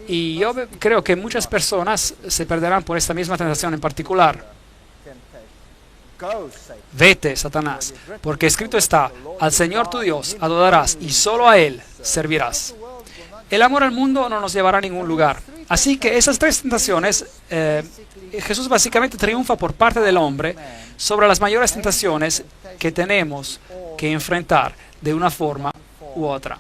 Y yo creo que muchas personas se perderán por esta misma tentación en particular. Vete, Satanás, porque escrito está, al Señor tu Dios adorarás y solo a Él servirás. El amor al mundo no nos llevará a ningún lugar. Así que esas tres tentaciones, Jesús básicamente triunfa por parte del hombre sobre las mayores tentaciones que tenemos que enfrentar de una forma u otra.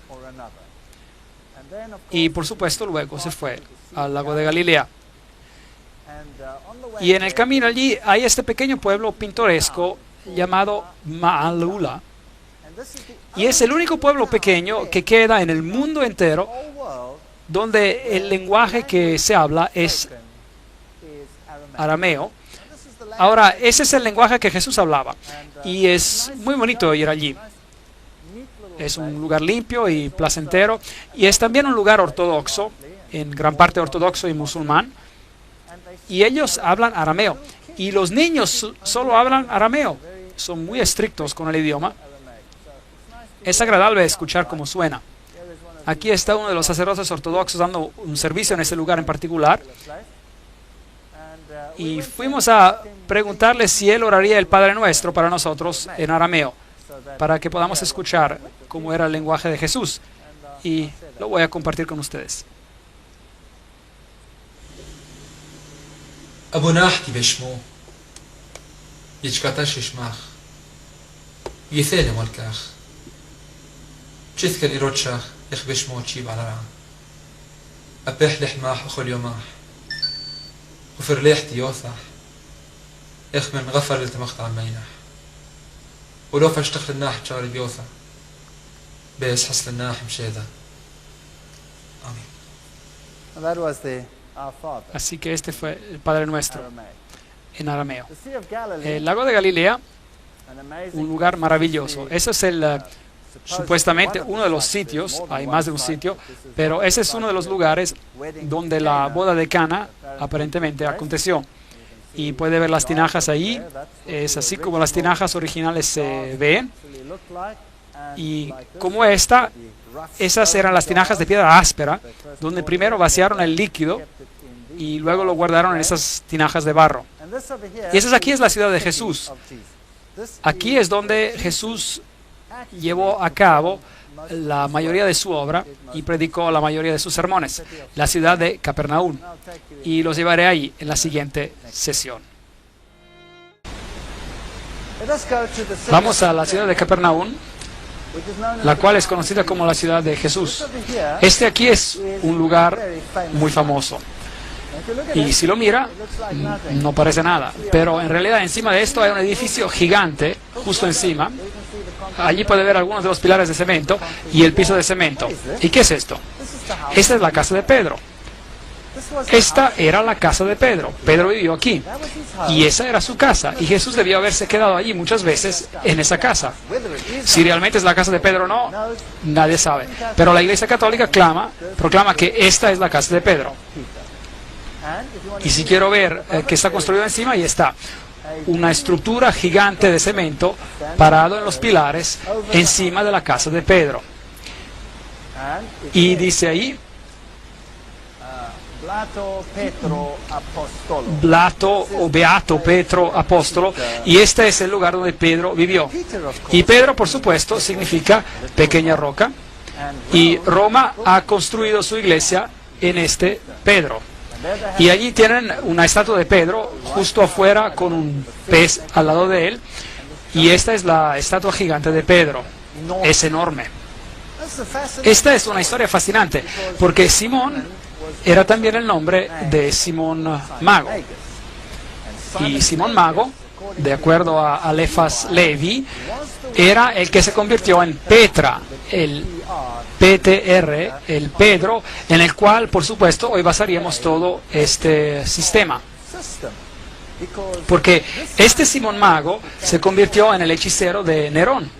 Y por supuesto luego se fue al lago de Galilea. Y en el camino allí hay este pequeño pueblo pintoresco llamado Maalula. Y es el único pueblo pequeño que queda en el mundo entero donde el lenguaje que se habla es arameo. Ahora, ese es el lenguaje que Jesús hablaba. Y es muy bonito ir allí. Es un lugar limpio y placentero. Y es también un lugar ortodoxo, en gran parte ortodoxo y musulmán. Y ellos hablan arameo. Y los niños solo hablan arameo. Son muy estrictos con el idioma. Es agradable escuchar cómo suena. Aquí está uno de los sacerdotes ortodoxos dando un servicio en ese lugar en particular. Y fuimos a preguntarle si él oraría el Padre Nuestro para nosotros en arameo, para que podamos escuchar cómo era el lenguaje de Jesús. Y lo voy a compartir con ustedes. أبوناحتي بشمو يجكتش شماخ يثالي مالكاخ جثك الإيروتشاخ إخ بشمو تشيب على رعا أبيح لحماح أخو اليوماح وفرليحتي يوثح إخ من غفر التمخت عن مينح ولو فاشتخل الناح بشاري بيوثح بيس حصل الناح مشيدا آمين. Así que este fue el Padre Nuestro en arameo. El lago de Galilea, un lugar maravilloso. Ese es supuestamente uno de los sitios, hay más de un sitio, pero ese es uno de los lugares donde la boda de Cana aparentemente aconteció. Y puede ver las tinajas ahí, es así como las tinajas originales se ven. Y como esas eran las tinajas de piedra áspera, donde primero vaciaron el líquido y luego lo guardaron en esas tinajas de barro. Y esa aquí es la ciudad de Jesús. Aquí es donde Jesús llevó a cabo la mayoría de su obra y predicó la mayoría de sus sermones, la ciudad de Capernaum. Y los llevaré ahí en la siguiente sesión. Vamos a la ciudad de Capernaum, la cual es conocida como la ciudad de Jesús. Este aquí es un lugar muy famoso. Y si lo mira, no parece nada. Pero en realidad encima de esto hay un edificio gigante, justo encima. Allí puede ver algunos de los pilares de cemento y el piso de cemento. ¿Y qué es esto? Esta es la casa de Pedro. Esta era la casa de Pedro. Pedro vivió aquí. Y esa era su casa. Y Jesús debió haberse quedado allí muchas veces en esa casa. Si realmente es la casa de Pedro o no, nadie sabe. Pero la Iglesia Católica proclama que esta es la casa de Pedro. Y si quiero ver que está construido encima, ahí está. Una estructura gigante de cemento parado en los pilares encima de la casa de Pedro. Y dice ahí, Blato o Beato Petro Apóstolo, y este es el lugar donde Pedro vivió. Y Pedro, por supuesto, significa pequeña roca, y Roma ha construido su iglesia en este Pedro. Y allí tienen una estatua de Pedro justo afuera con un pez al lado de él. Y esta es la estatua gigante de Pedro. Es enorme. Esta es una historia fascinante, porque Simón era también el nombre de Simón Mago. Y Simón Mago, de acuerdo a Alefas Levi, era el que se convirtió en Petra, el PTR, el Pedro, en el cual, por supuesto, hoy basaríamos todo este sistema. Porque este Simón Mago se convirtió en el hechicero de Nerón.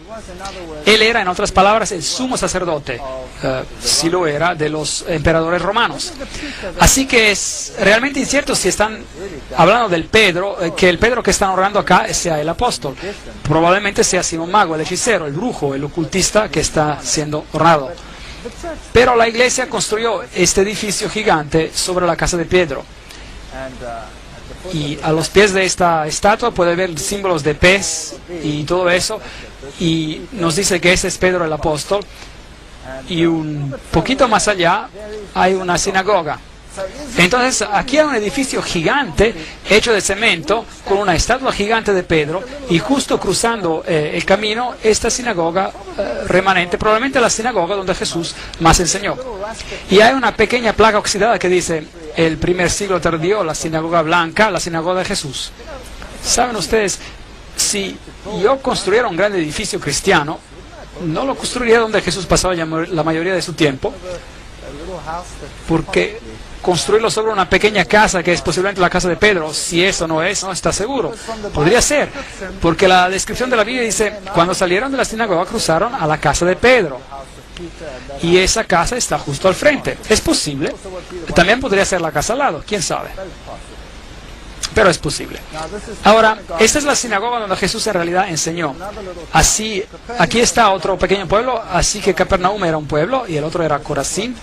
Él era, en otras palabras, el sumo sacerdote, si lo era, de los emperadores romanos. Así que es realmente incierto si están hablando del Pedro, que el Pedro que están honrando acá sea el apóstol. Probablemente sea Simón Mago, el hechicero, el brujo, el ocultista que está siendo honrado. Pero la iglesia construyó este edificio gigante sobre la casa de Pedro. Y a los pies de esta estatua puede ver símbolos de pez y todo eso. Y nos dice que ese es Pedro el apóstol. Y un poquito más allá hay una sinagoga. Entonces aquí hay un edificio gigante hecho de cemento con una estatua gigante de Pedro, y justo cruzando el camino esta sinagoga remanente, probablemente la sinagoga donde Jesús más enseñó. Y hay una pequeña placa oxidada que dice: el primer siglo tardío, la sinagoga blanca, la sinagoga de Jesús. ¿Saben ustedes? Si yo construyera un gran edificio cristiano, no lo construiría donde Jesús pasaba la mayoría de su tiempo, porque construirlo sobre una pequeña casa, que es posiblemente la casa de Pedro, si eso no es, no está seguro. Podría ser, porque la descripción de la Biblia dice: cuando salieron de la sinagoga cruzaron a la casa de Pedro. Y esa casa está justo al frente. Es posible. También podría ser la casa al lado, quién sabe. Pero es posible. Ahora, esta es la sinagoga donde Jesús en realidad enseñó. Así, aquí está otro pequeño pueblo, así que Capernaum era un pueblo y el otro era Corazín.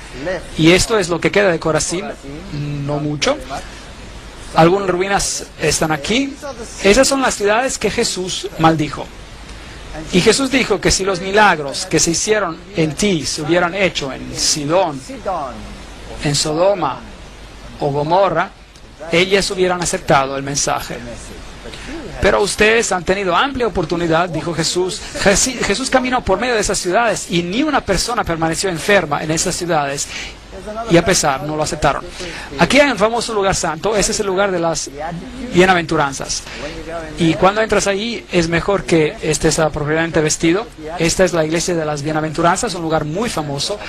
Y esto es lo que queda de Corazín, no mucho. Algunas ruinas están aquí. Esas son las ciudades que Jesús maldijo. Y Jesús dijo que si los milagros que se hicieron en ti se hubieran hecho en Sidón, en Sodoma o Gomorra, ellas hubieran aceptado el mensaje. Pero ustedes han tenido amplia oportunidad, dijo Jesús. Jesús caminó por medio de esas ciudades y ni una persona permaneció enferma en esas ciudades, y a pesar no lo aceptaron. Aquí hay un famoso lugar santo, ese es el lugar de las bienaventuranzas. Y cuando entras ahí es mejor que estés apropiadamente vestido. Esta es la iglesia de las bienaventuranzas, un lugar muy famoso,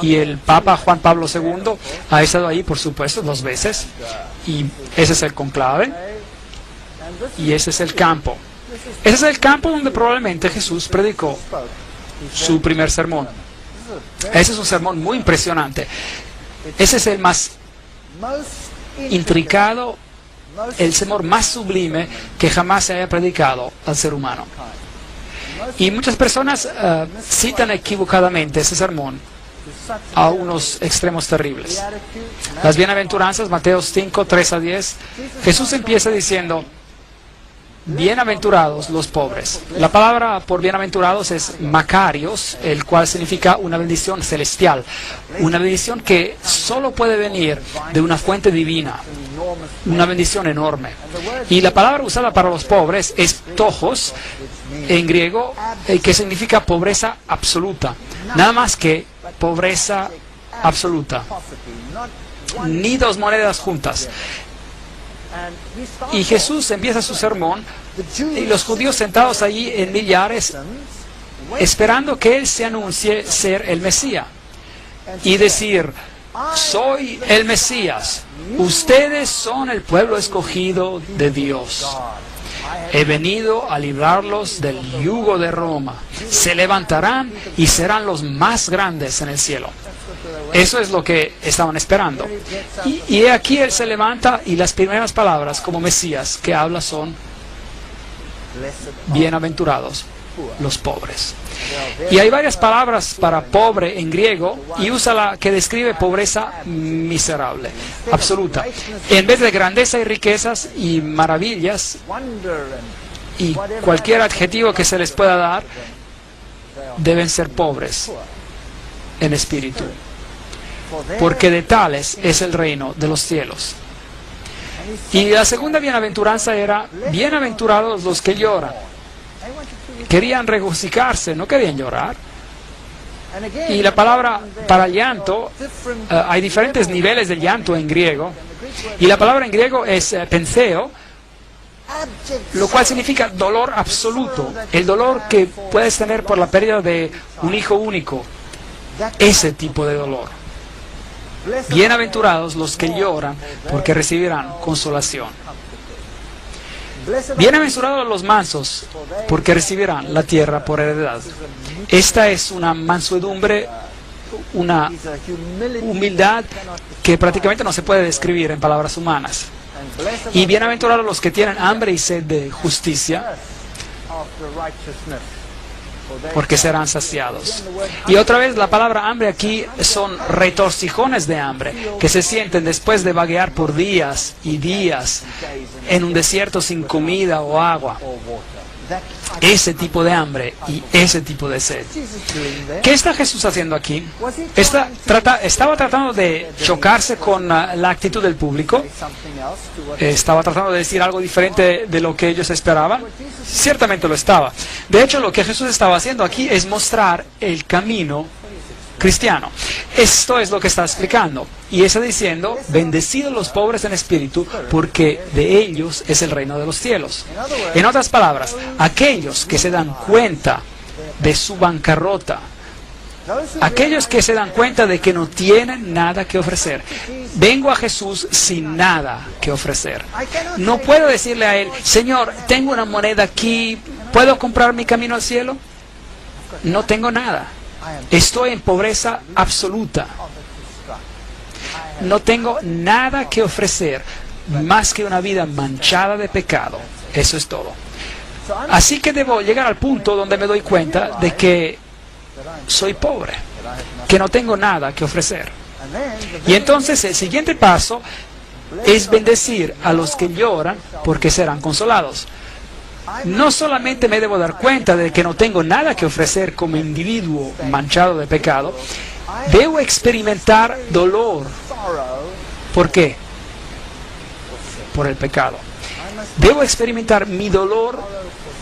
y el Papa Juan Pablo II ha estado ahí, por supuesto, 2 veces. Y ese es el conclave, y ese es el campo. Ese es el campo donde probablemente Jesús predicó su primer sermón. Ese es un sermón muy impresionante. Ese es el más intricado, el sermón más sublime que jamás se haya predicado al ser humano. Y muchas personas citan equivocadamente ese sermón a unos extremos terribles. Las bienaventuranzas, Mateo 5, 3 a 10, Jesús empieza diciendo: bienaventurados los pobres. La palabra por bienaventurados es Macarios, el cual significa una bendición celestial, una bendición que solo puede venir de una fuente divina, una bendición enorme. Y la palabra usada para los pobres es ptojos, en griego, que significa pobreza absoluta. Nada más que pobreza absoluta. Ni 2 monedas juntas. Y Jesús empieza su sermón, y los judíos sentados allí en millares, esperando que Él se anuncie ser el Mesías. Y decir: soy el Mesías, ustedes son el pueblo escogido de Dios. He venido a librarlos del yugo de Roma. Se levantarán y serán los más grandes en el cielo. Eso es lo que estaban esperando. Y aquí Él se levanta, y las primeras palabras como Mesías que habla son: bienaventurados los pobres. Y hay varias palabras para pobre en griego, y usa la que describe pobreza miserable, absoluta. En vez de grandeza y riquezas y maravillas y cualquier adjetivo que se les pueda dar, deben ser pobres en espíritu. porque de tales es el reino de los cielos. Y la segunda bienaventuranza era, bienaventurados los que lloran. Querían regocijarse, no querían llorar. Y la palabra para llanto, hay diferentes niveles de llanto en griego. Y la palabra en griego es penseo, lo cual significa dolor absoluto. El dolor que puedes tener por la pérdida de un hijo único. Ese tipo de dolor. Bienaventurados los que lloran, porque recibirán consolación. Bienaventurados los mansos, porque recibirán la tierra por heredad. Esta es una mansedumbre, una humildad que prácticamente no se puede describir en palabras humanas. Y bienaventurados los que tienen hambre y sed de justicia, porque serán saciados. Y otra vez la palabra hambre aquí son retorcijones de hambre, que se sienten después de vaguear por días y días en un desierto sin comida o agua. Ese tipo de hambre y ese tipo de sed. ¿Qué está Jesús haciendo aquí? Estaba tratando de chocarse con la actitud del público. Estaba tratando de decir algo diferente de lo que ellos esperaban. Ciertamente lo estaba. De hecho, lo que Jesús estaba haciendo aquí es mostrar el camino cristiano. Esto es lo que está explicando. Y está diciendo, bendecidos los pobres en espíritu, porque de ellos es el reino de los cielos. En otras palabras, aquellos que se dan cuenta de su bancarrota, aquellos que se dan cuenta de que no tienen nada que ofrecer. Vengo a Jesús sin nada que ofrecer. No puedo decirle a Él, Señor, tengo una moneda aquí, ¿puedo comprar mi camino al cielo? No tengo nada. Estoy en pobreza absoluta. No tengo nada que ofrecer más que una vida manchada de pecado. Eso es todo. Así que debo llegar al punto donde me doy cuenta de que soy pobre, que no tengo nada que ofrecer. Y entonces el siguiente paso es bendecir a los que lloran, porque serán consolados. No solamente me debo dar cuenta de que no tengo nada que ofrecer como individuo manchado de pecado, debo experimentar dolor. ¿Por qué? Por el pecado. Debo experimentar mi dolor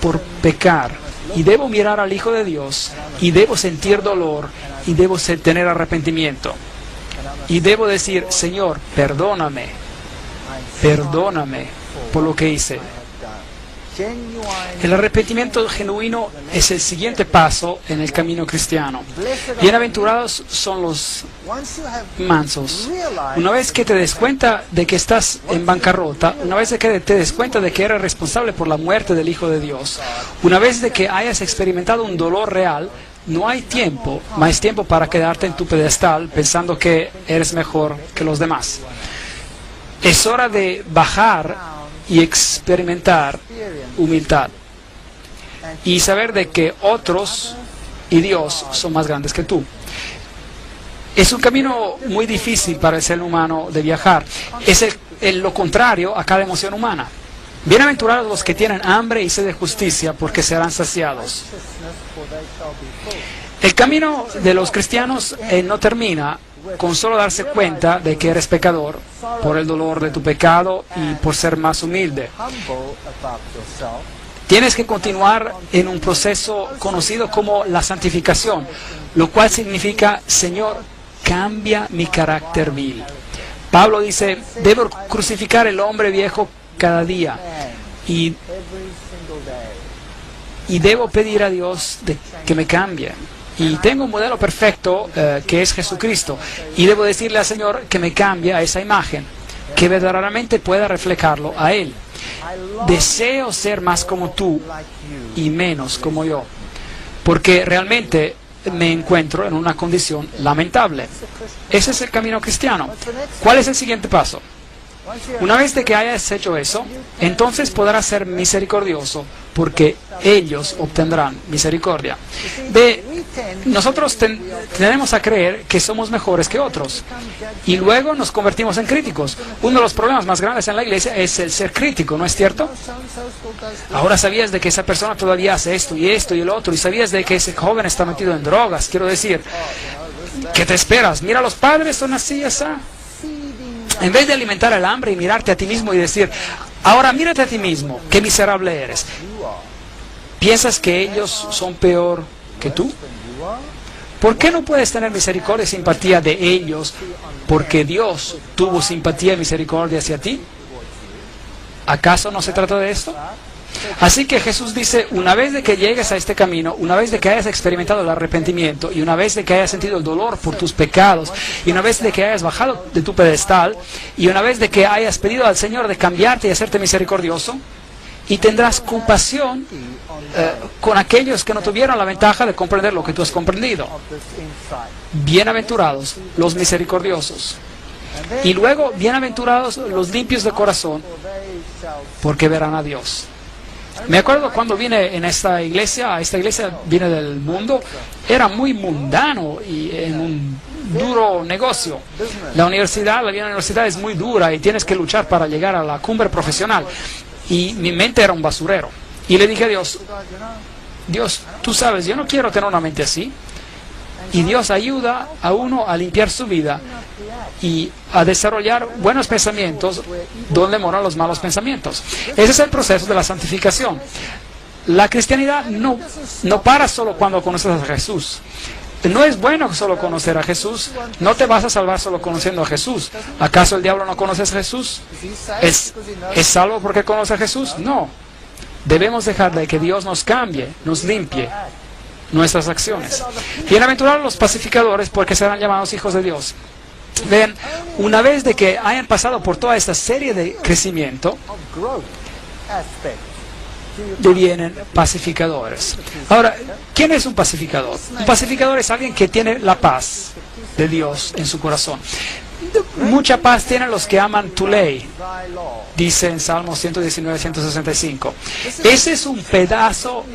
por pecar. Y debo mirar al Hijo de Dios. Y debo sentir dolor. Y debo tener arrepentimiento. Y debo decir, Señor, perdóname. Perdóname por lo que hice. El arrepentimiento genuino es el siguiente paso en el camino cristiano. Bienaventurados son los mansos. Una vez que te des cuenta de que estás en bancarrota, una vez que te des cuenta de que eres responsable por la muerte del Hijo de Dios, una vez de que hayas experimentado un dolor real, no hay tiempo, más tiempo para quedarte en tu pedestal pensando que eres mejor que los demás. Es hora de bajar y experimentar humildad y saber de que otros y Dios son más grandes que tú. Es un camino muy difícil para el ser humano de viajar. Es lo contrario a cada emoción humana. Bienaventurados los que tienen hambre y sed de justicia, porque serán saciados. El camino de los cristianos no termina con solo darse cuenta de que eres pecador por el dolor de tu pecado y por ser más humilde. Tienes que continuar en un proceso conocido como la santificación, lo cual significa, Señor, cambia mi carácter vil. Pablo dice, debo crucificar el hombre viejo cada día y debo pedir a Dios que me cambie. Y tengo un modelo perfecto que es Jesucristo. Y debo decirle al Señor que me cambie a esa imagen, que verdaderamente pueda reflejarlo a Él. Deseo ser más como tú y menos como yo, porque realmente me encuentro en una condición lamentable. Ese es el camino cristiano. ¿Cuál es el siguiente paso? Una vez de que hayas hecho eso, entonces podrás ser misericordioso, porque ellos obtendrán misericordia. Nosotros tenemos a creer que somos mejores que otros, y luego nos convertimos en críticos. Uno de los problemas más grandes en la iglesia es el ser crítico, ¿no es cierto? Ahora sabías de que esa persona todavía hace esto y el otro, y sabías de que ese joven está metido en drogas. Quiero decir, ¿Qué te esperas? Mira, los padres son así, así. En vez de alimentar el hambre y mirarte a ti mismo y decir, ahora mírate a ti mismo, qué miserable eres. ¿Piensas que ellos son peor que tú? ¿Por qué no puedes tener misericordia y simpatía de ellos porque Dios tuvo simpatía y misericordia hacia ti? ¿Acaso no se trata de esto? Así que Jesús dice, una vez de que llegues a este camino, una vez de que hayas experimentado el arrepentimiento y una vez de que hayas sentido el dolor por tus pecados y una vez de que hayas bajado de tu pedestal y una vez de que hayas pedido al Señor de cambiarte y hacerte misericordioso, y tendrás compasión con aquellos que no tuvieron la ventaja de comprender lo que tú has comprendido. Bienaventurados los misericordiosos. Y luego, bienaventurados los limpios de corazón, porque verán a Dios. Me acuerdo cuando vine a esta iglesia vine del mundo, era muy mundano y en un duro negocio. La vida en la universidad es muy dura y tienes que luchar para llegar a la cumbre profesional. Y mi mente era un basurero. Y le dije a Dios, Dios, tú sabes, yo no quiero tener una mente así. Y Dios ayuda a uno a limpiar su vida y a desarrollar buenos pensamientos donde moran los malos pensamientos. Ese es el proceso de la santificación. La cristianidad no para solo cuando conoces a Jesús. No es bueno solo conocer a Jesús. No te vas a salvar solo conociendo a Jesús. ¿Acaso el diablo no conoce a Jesús? ¿Es salvo porque conoce a Jesús? No. Debemos dejar de que Dios nos cambie, nos limpie nuestras acciones. Bienaventurados los pacificadores, porque serán llamados hijos de Dios. Ven, una vez de que hayan pasado por toda esta serie de crecimiento, devienen pacificadores. Ahora, ¿quién es un pacificador? Un pacificador es alguien que tiene la paz de Dios en su corazón. Mucha paz tienen los que aman tu ley, dice en Salmos 119, 165. Ese es un pedazo,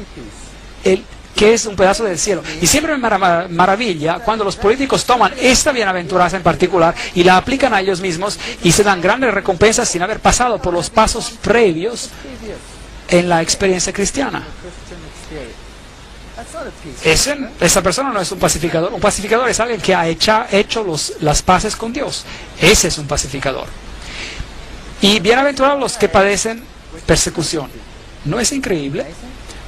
que es un pedazo del cielo. Y siempre me maravilla cuando los políticos toman esta bienaventuranza en particular y la aplican a ellos mismos y se dan grandes recompensas sin haber pasado por los pasos previos en la experiencia cristiana. Esa persona no es un pacificador. Un pacificador es alguien que ha hecho las paces con Dios. Ese es un pacificador. Y bienaventurados los que padecen persecución. ¿No es increíble?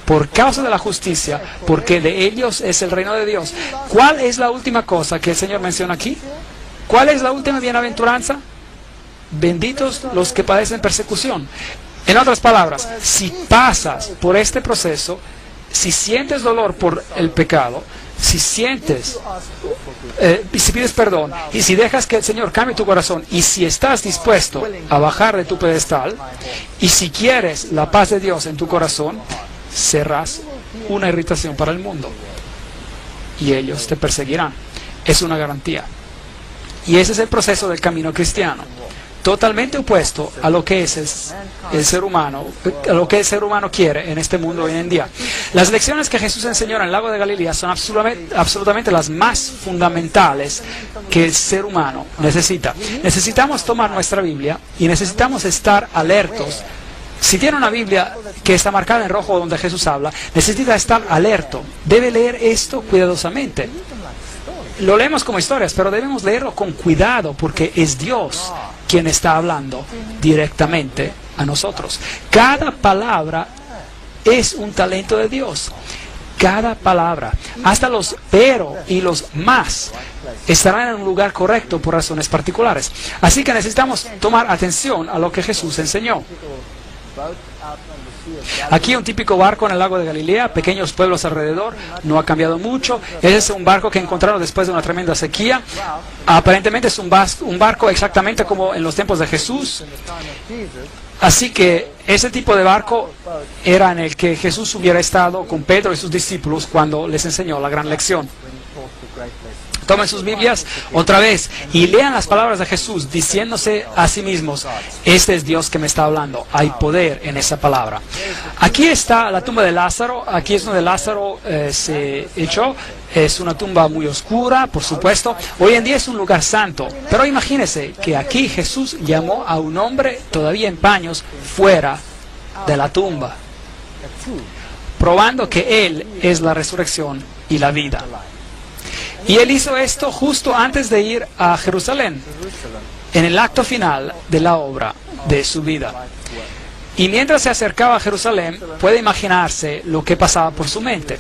Por causa de la justicia, porque de ellos es el reino de Dios. ¿Cuál es la última cosa que el Señor menciona aquí? ¿Cuál es la última bienaventuranza? Benditos los que padecen persecución. En otras palabras, si pasas por este proceso, si sientes dolor por el pecado, si pides perdón y si dejas que el Señor cambie tu corazón y si estás dispuesto a bajar de tu pedestal y si quieres la paz de Dios en tu corazón, serás una irritación para el mundo y ellos te perseguirán. Es una garantía. Y ese es el proceso del camino cristiano, totalmente opuesto a lo que es el ser humano, a lo que el ser humano quiere en este mundo hoy en día. Las lecciones que Jesús enseñó en el lago de Galilea son absolutamente las más fundamentales que el ser humano necesita. Necesitamos tomar nuestra Biblia y necesitamos estar alertos. Si tiene una Biblia que está marcada en rojo donde Jesús habla, necesita estar alerto. Debe leer esto cuidadosamente. Lo leemos como historias, pero debemos leerlo con cuidado porque es Dios quien está hablando directamente a nosotros. Cada palabra es un talento de Dios. Cada palabra, hasta los pero y los más, estarán en un lugar correcto por razones particulares. Así que necesitamos tomar atención a lo que Jesús enseñó. Aquí un típico barco en el lago de Galilea, pequeños pueblos alrededor, no ha cambiado mucho. Ese es un barco que encontraron después de una tremenda sequía. Aparentemente es un barco exactamente como en los tiempos de Jesús. Así que ese tipo de barco era en el que Jesús hubiera estado con Pedro y sus discípulos cuando les enseñó la gran lección. Tomen sus Biblias otra vez y lean las palabras de Jesús diciéndose a sí mismos, este es Dios que me está hablando, hay poder en esa palabra. Aquí está la tumba de Lázaro, aquí es donde Lázaro se echó, es una tumba muy oscura, por supuesto, hoy en día es un lugar santo, pero imagínense que aquí Jesús llamó a un hombre todavía en paños fuera de la tumba, probando que Él es la resurrección y la vida. Y él hizo esto justo antes de ir a Jerusalén, en el acto final de la obra de su vida. Y mientras se acercaba a Jerusalén, puede imaginarse lo que pasaba por su mente.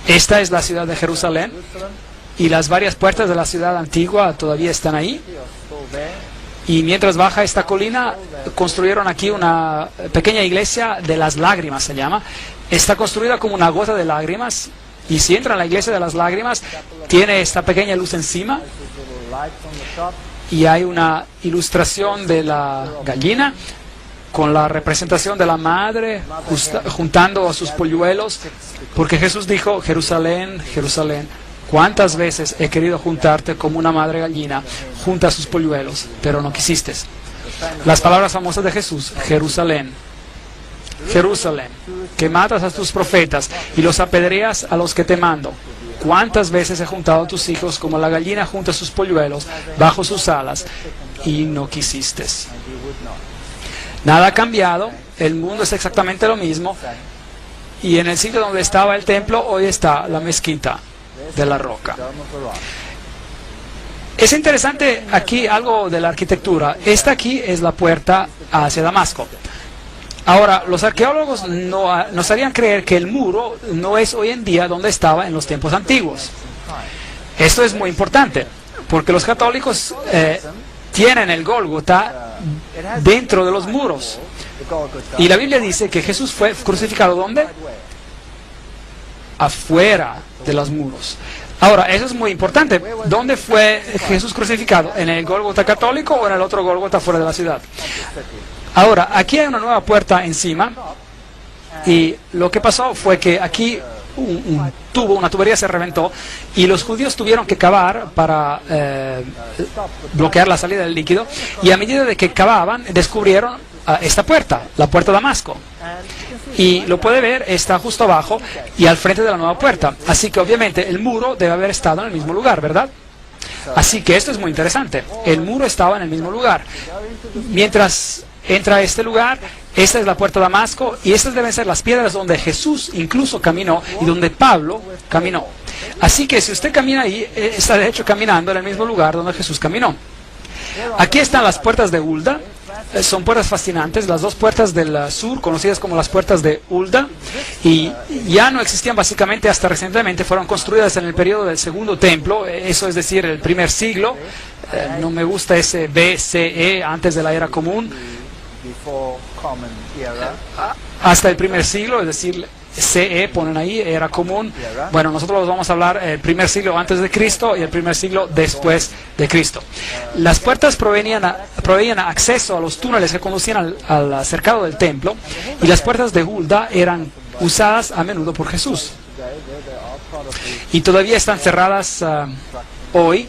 Esta es la ciudad de Jerusalén, y las varias puertas de la ciudad antigua todavía están ahí. Y mientras baja esta colina, construyeron aquí una pequeña iglesia de las lágrimas, se llama. Está construida como una gota de lágrimas, y si entra en la iglesia de las lágrimas, tiene esta pequeña luz encima, y hay una ilustración de la gallina, con la representación de la madre juntando a sus polluelos, porque Jesús dijo: Jerusalén, Jerusalén, cuántas veces he querido juntarte como una madre gallina junta a sus polluelos, pero no quisiste. Las palabras famosas de Jesús: Jerusalén, Jerusalén, que matas a tus profetas y los apedreas a los que te mando. Cuántas veces he juntado a tus hijos como la gallina junta a sus polluelos bajo sus alas, y no quisiste. Nada ha cambiado, el mundo es exactamente lo mismo, y en el sitio donde estaba el templo, hoy está la mezquita de la roca. Es interesante aquí algo de la arquitectura. Esta aquí es la puerta hacia Damasco. Ahora, los arqueólogos nos harían creer que el muro no es hoy en día donde estaba en los tiempos antiguos. Esto es muy importante, porque los católicos tienen el Gólgota dentro de los muros. Y la Biblia dice que Jesús fue crucificado ¿dónde? Afuera de los muros. Ahora, eso es muy importante. ¿Dónde fue Jesús crucificado? ¿En el Gólgota católico o en el otro Gólgota fuera de la ciudad? Ahora, aquí hay una nueva puerta encima, y lo que pasó fue que aquí una tubería se reventó, y los judíos tuvieron que cavar para bloquear la salida del líquido, y a medida de que cavaban descubrieron esta puerta, la puerta de Damasco, y lo puede ver, está justo abajo y al frente de la nueva puerta, así que obviamente el muro debe haber estado en el mismo lugar, ¿verdad? Así que esto es muy interesante, el muro estaba en el mismo lugar. Mientras entra a este lugar, esta es la puerta de Damasco, y estas deben ser las piedras donde Jesús incluso caminó y donde Pablo caminó. Así que si usted camina ahí, está de hecho caminando en el mismo lugar donde Jesús caminó. Aquí están las puertas de Hulda. Son puertas fascinantes, las dos puertas del sur, conocidas como las puertas de Hulda, y ya no existían básicamente hasta recientemente, fueron construidas en el periodo del segundo templo, eso es decir, el primer siglo. No me gusta ese BCE, antes de la era común, hasta el primer siglo, es decir, CE ponen ahí, era común. Bueno, nosotros vamos a hablar el primer siglo antes de Cristo y el primer siglo después de Cristo. Las puertas proveían acceso a los túneles que conducían al cercado del templo, y las puertas de Hulda eran usadas a menudo por Jesús. Y todavía están cerradas hoy.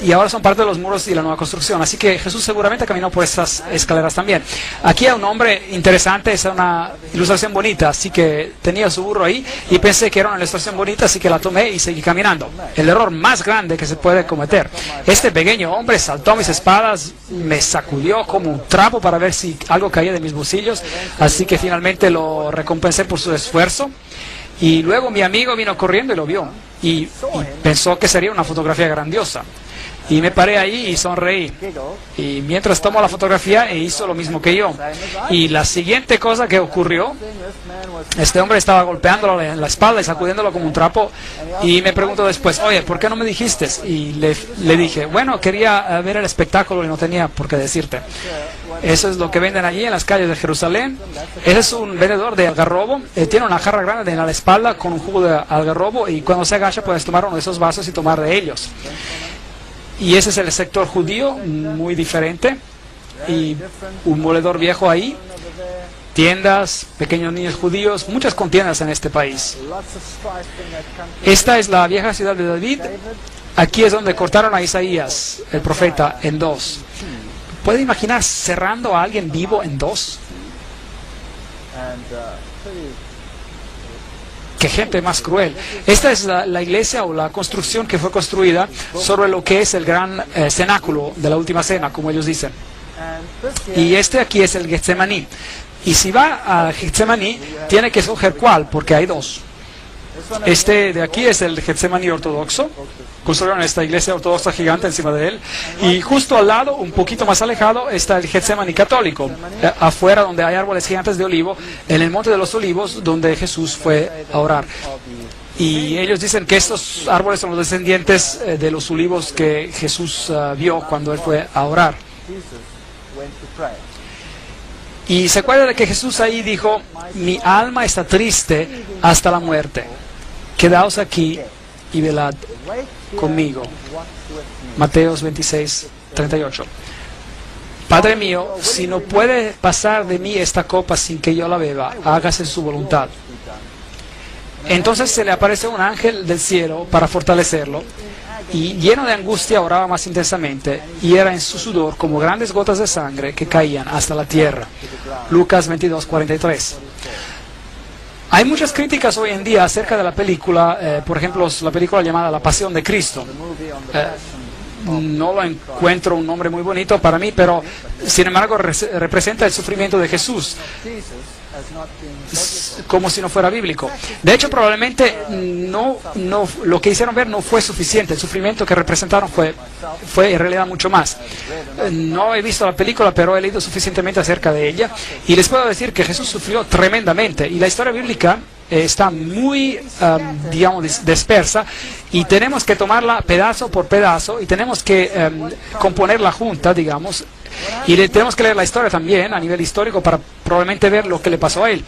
Y ahora son parte de los muros y la nueva construcción. Así que Jesús seguramente caminó por esas escaleras también. Aquí hay un hombre interesante, es una ilustración bonita, así que tenía su burro ahí y pensé que era una ilustración bonita, así que la tomé y seguí caminando. El error más grande que se puede cometer. Este pequeño hombre saltó a mis espaldas, me sacudió como un trapo para ver si algo caía de mis bolsillos, así que finalmente lo recompensé por su esfuerzo. Y luego mi amigo vino corriendo y lo vio, y pensó que sería una fotografía grandiosa. Y me paré ahí y sonreí. Y mientras tomó la fotografía, hizo lo mismo que yo. Y la siguiente cosa que ocurrió, este hombre estaba golpeándolo en la espalda y sacudiéndolo como un trapo. Y me preguntó después: oye, ¿por qué no me dijiste? Y le dije: bueno, quería ver el espectáculo y no tenía por qué decirte. Eso es lo que venden allí en las calles de Jerusalén. Ese es un vendedor de algarrobo. Tiene una jarra grande en la espalda con un jugo de algarrobo, y cuando se agacha puedes tomar uno de esos vasos y tomar de ellos. Y ese es el sector judío, muy diferente. Y un moledor viejo ahí, tiendas, pequeños niños judíos, muchas contiendas en este país. Esta es la vieja ciudad de David. Aquí es donde cortaron a Isaías, el profeta, en dos. ¿Puede imaginar cerrando a alguien vivo en dos? ¡Qué gente más cruel! Esta es la iglesia o la construcción que fue construida sobre lo que es el gran cenáculo de la última cena, como ellos dicen. Y este aquí es el Getsemaní. Y si va a Getsemaní, tiene que escoger cuál, porque hay dos. Este de aquí es el Getsemaní ortodoxo. Construyeron esta iglesia ortodoxa gigante encima de él. Y justo al lado, un poquito más alejado, está el Getsemaní católico. Afuera, donde hay árboles gigantes de olivo, en el Monte de los Olivos, donde Jesús fue a orar. Y ellos dicen que estos árboles son los descendientes de los olivos que Jesús vio cuando él fue a orar. Y se acuerda de que Jesús ahí dijo: mi alma está triste hasta la muerte. Quedaos aquí y velad conmigo. Mateos 26:38. Padre mío, si no puede pasar de mí esta copa sin que yo la beba, hágase su voluntad. Entonces se le apareció un ángel del cielo para fortalecerlo, y lleno de angustia oraba más intensamente, y era en su sudor como grandes gotas de sangre que caían hasta la tierra. Lucas 22:43. Hay muchas críticas hoy en día acerca de la película, por ejemplo, la película llamada La Pasión de Cristo. No lo encuentro un nombre muy bonito para mí, pero sin embargo representa el sufrimiento de Jesús, como si no fuera bíblico. De hecho, probablemente lo que hicieron ver no fue suficiente. El sufrimiento que representaron fue en realidad mucho más. No he visto la película, pero he leído suficientemente acerca de ella, y les puedo decir que Jesús sufrió tremendamente, y la historia bíblica está muy, digamos, dispersa, y tenemos que tomarla pedazo por pedazo, y tenemos que componerla junta, digamos, y tenemos que leer la historia también a nivel histórico para probablemente ver lo que le pasó a él.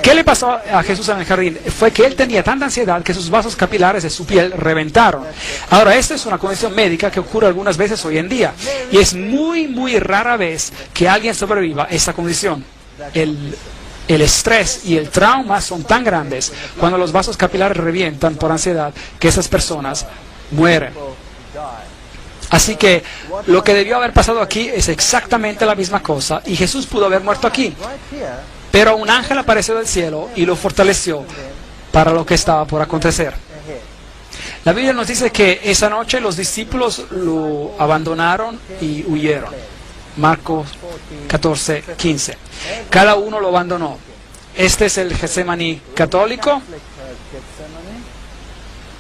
¿Qué le pasó a Jesús en el jardín? Fue que él tenía tanta ansiedad que sus vasos capilares de su piel reventaron. Ahora, esta es una condición médica que ocurre algunas veces hoy en día, y es muy, muy rara vez que alguien sobreviva a esta condición. El estrés y el trauma son tan grandes cuando los vasos capilares revientan por ansiedad que esas personas mueren. Así que lo que debió haber pasado aquí es exactamente la misma cosa, y Jesús pudo haber muerto aquí. Pero un ángel apareció del cielo y lo fortaleció para lo que estaba por acontecer. La Biblia nos dice que esa noche los discípulos lo abandonaron y huyeron. Marcos 14:15. Cada uno lo abandonó. Este es el Getsemaní católico.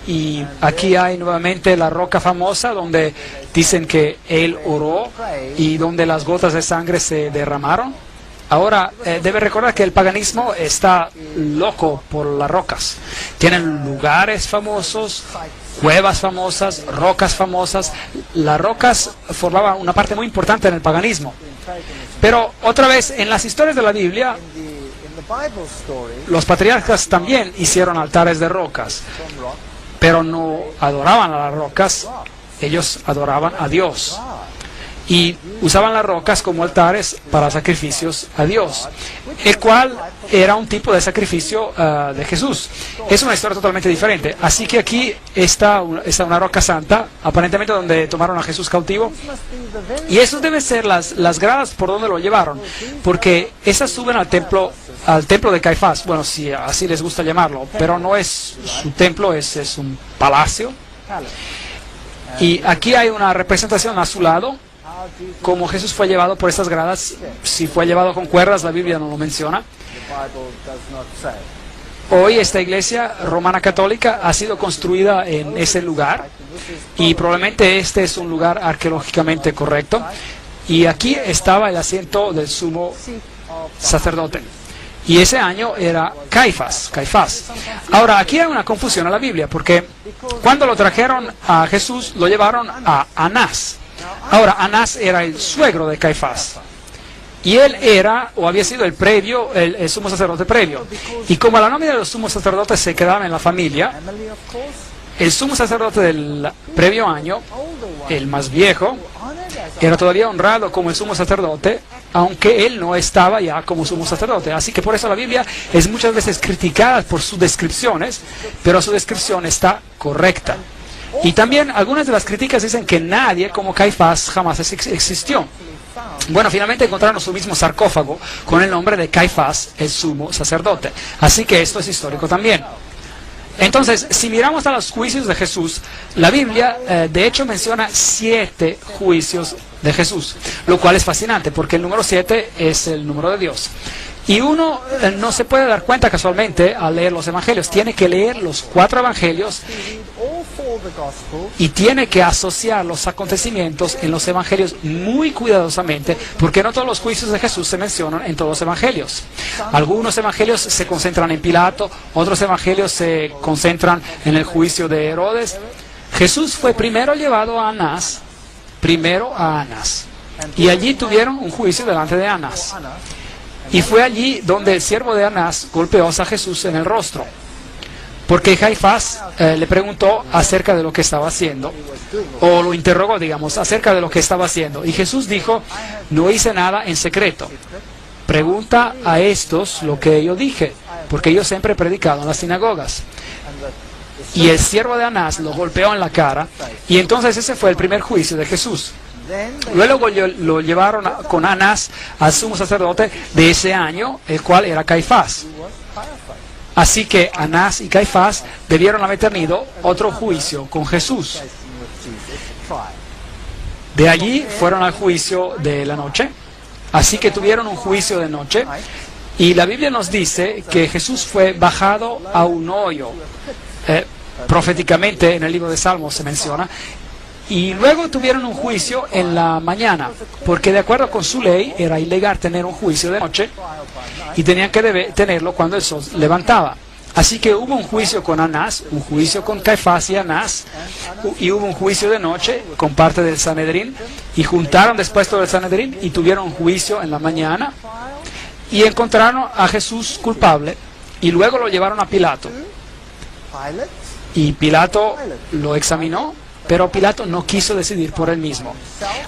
Y aquí hay nuevamente la roca famosa donde dicen que él oró y donde las gotas de sangre se derramaron. Ahora, debe recordar que el paganismo está loco por las rocas. Tienen lugares famosos, cuevas famosas, rocas famosas. Las rocas formaban una parte muy importante en el paganismo. Pero otra vez, en las historias de la Biblia, los patriarcas también hicieron altares de rocas, pero no adoraban a las rocas, ellos adoraban a Dios. Y usaban las rocas como altares para sacrificios a Dios, el cual era un tipo de sacrificio de Jesús. Es una historia totalmente diferente. Así que aquí está una roca santa, aparentemente donde tomaron a Jesús cautivo. Y eso deben ser las gradas por donde lo llevaron, porque esas suben al templo de Caifás. Bueno, si así les gusta llamarlo, pero no es su templo, es un palacio. Y aquí hay una representación a su lado, como Jesús fue llevado por estas gradas. Si fue llevado con cuerdas, la Biblia no lo menciona. Hoy esta iglesia romana católica ha sido construida en ese lugar, y probablemente este es un lugar arqueológicamente correcto, y aquí estaba el asiento del sumo sacerdote, y ese año era Caifás. Ahora, aquí hay una confusión a la Biblia, porque cuando lo trajeron a Jesús, lo llevaron a Anás. Ahora, Anás era el suegro de Caifás, y él era, o había sido el sumo sacerdote previo. Y como la nómina de los sumos sacerdotes se quedaba en la familia, el sumo sacerdote del previo año, el más viejo, era todavía honrado como el sumo sacerdote, aunque él no estaba ya como sumo sacerdote. Así que por eso la Biblia es muchas veces criticada por sus descripciones, pero su descripción está correcta. Y también algunas de las críticas dicen que nadie como Caifás jamás existió. Bueno, finalmente encontraron su mismo sarcófago con el nombre de Caifás, el sumo sacerdote. Así que esto es histórico también. Entonces, si miramos a los juicios de Jesús, la Biblia de hecho menciona 7 juicios de Jesús, lo cual es fascinante porque el número 7 es el número de Dios. Y uno no se puede dar cuenta casualmente al leer los evangelios. Tiene que leer los 4 evangelios y tiene que asociar los acontecimientos en los evangelios muy cuidadosamente, porque no todos los juicios de Jesús se mencionan en todos los evangelios. Algunos evangelios se concentran en Pilato, otros evangelios se concentran en el juicio de Herodes. Jesús fue primero llevado a Anás, y allí tuvieron un juicio delante de Anás. Y fue allí donde el siervo de Anás golpeó a Jesús en el rostro, porque Caifás le preguntó acerca de lo que estaba haciendo, o lo interrogó, digamos, acerca de lo que estaba haciendo. Y Jesús dijo: no hice nada en secreto. Pregunta a estos lo que yo dije, porque yo siempre he predicado en las sinagogas. Y el siervo de Anás lo golpeó en la cara, y entonces ese fue el primer juicio de Jesús. Luego lo llevaron con Anás al sumo sacerdote de ese año, el cual era Caifás. Así que Anás y Caifás debieron haber tenido otro juicio con Jesús. De allí fueron al juicio de la noche. Así que tuvieron un juicio de noche. Y la Biblia nos dice que Jesús fue bajado a un hoyo. Proféticamente en el libro de Salmos se menciona. Y luego tuvieron un juicio en la mañana, porque de acuerdo con su ley era ilegal tener un juicio de noche y tenían que tenerlo cuando el sol levantaba. Así que hubo un juicio con Anás, un juicio con Caifás y Anás, y hubo un juicio de noche con parte del Sanedrín, y juntaron después todo el Sanedrín y tuvieron un juicio en la mañana y encontraron a Jesús culpable y luego lo llevaron a Pilato. Y Pilato lo examinó, pero Pilato no quiso decidir por él mismo.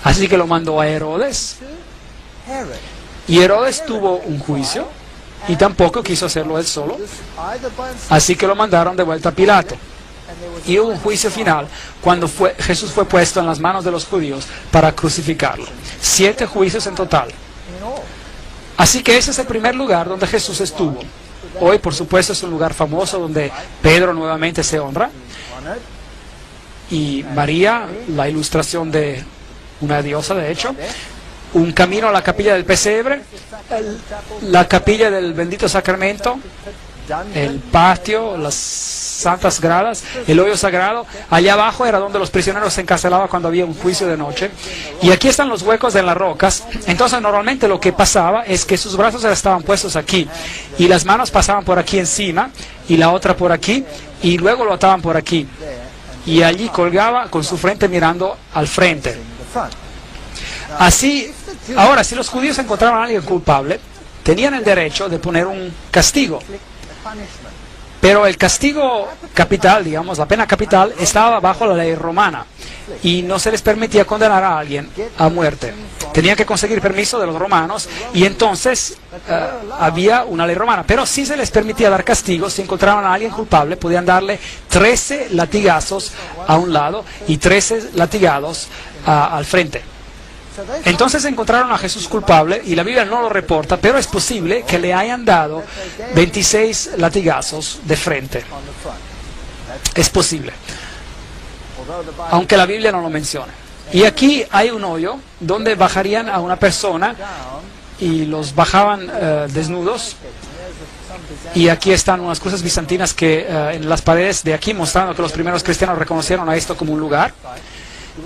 Así que lo mandó a Herodes. Y Herodes tuvo un juicio y tampoco quiso hacerlo él solo. Así que lo mandaron de vuelta a Pilato. Y hubo un juicio final cuando Jesús fue puesto en las manos de los judíos para crucificarlo. 7 juicios en total. Así que ese es el primer lugar donde Jesús estuvo. Hoy, por supuesto, es un lugar famoso donde Pedro nuevamente se honra. Y María, la ilustración de una diosa, de hecho. Un camino a la capilla del pesebre, la capilla del bendito sacramento, el patio, las santas gradas, el hoyo sagrado. Allá abajo era donde los prisioneros se encarcelaban cuando había un juicio de noche. Y aquí están los huecos de las rocas. Entonces normalmente lo que pasaba es que sus brazos estaban puestos aquí y las manos pasaban por aquí encima y la otra por aquí y luego lo ataban por aquí. Y allí colgaba con su frente mirando al frente. Así, ahora, si los judíos encontraban a alguien culpable, tenían el derecho de poner un castigo. Pero el castigo capital, digamos, la pena capital, estaba bajo la ley romana y no se les permitía condenar a alguien a muerte. Tenían que conseguir permiso de los romanos y entonces había una ley romana. Pero sí se les permitía dar castigos. Si encontraban a alguien culpable, podían darle 13 latigazos a un lado y 13 latigazos al frente. Entonces encontraron a Jesús culpable y la Biblia no lo reporta, pero es posible que le hayan dado 26 latigazos de frente. Es posible, aunque la Biblia no lo menciona. Y aquí hay un hoyo donde bajarían a una persona y los bajaban desnudos. Y aquí están unas cruces bizantinas que en las paredes de aquí, mostrando que los primeros cristianos reconocieron a esto como un lugar.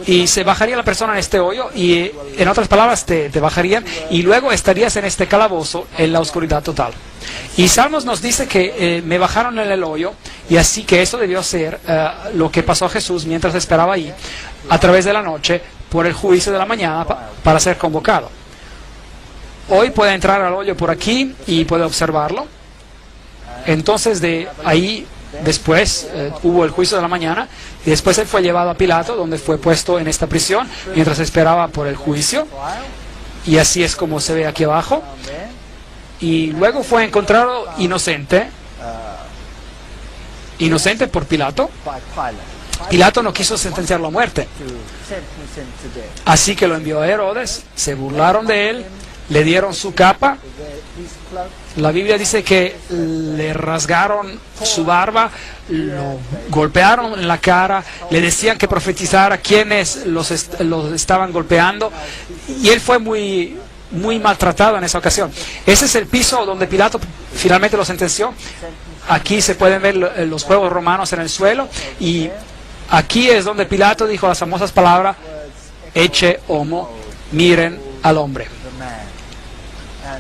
Y se bajaría la persona en este hoyo y, en otras palabras, te bajarían y luego estarías en este calabozo en la oscuridad total. Y Salmos nos dice que me bajaron en el hoyo y así que eso debió ser lo que pasó a Jesús mientras esperaba ahí a través de la noche por el juicio de la mañana para ser convocado. Hoy puede entrar al hoyo por aquí y puede observarlo. Entonces de ahí después hubo el juicio de la mañana y después él fue llevado a Pilato, donde fue puesto en esta prisión mientras esperaba por el juicio, y así es como se ve aquí abajo. Y luego fue encontrado inocente por Pilato. Pilato no quiso sentenciarlo a muerte, así que lo envió a Herodes. Se burlaron de él, le dieron su capa. La Biblia dice que le rasgaron su barba, lo golpearon en la cara, le decían que profetizara quiénes los estaban golpeando. Y él fue muy muy maltratado en esa ocasión. Ese es el piso donde Pilato finalmente lo sentenció. Aquí se pueden ver los huevos romanos en el suelo, y aquí es donde Pilato dijo las famosas palabras: Ecce homo, miren al hombre.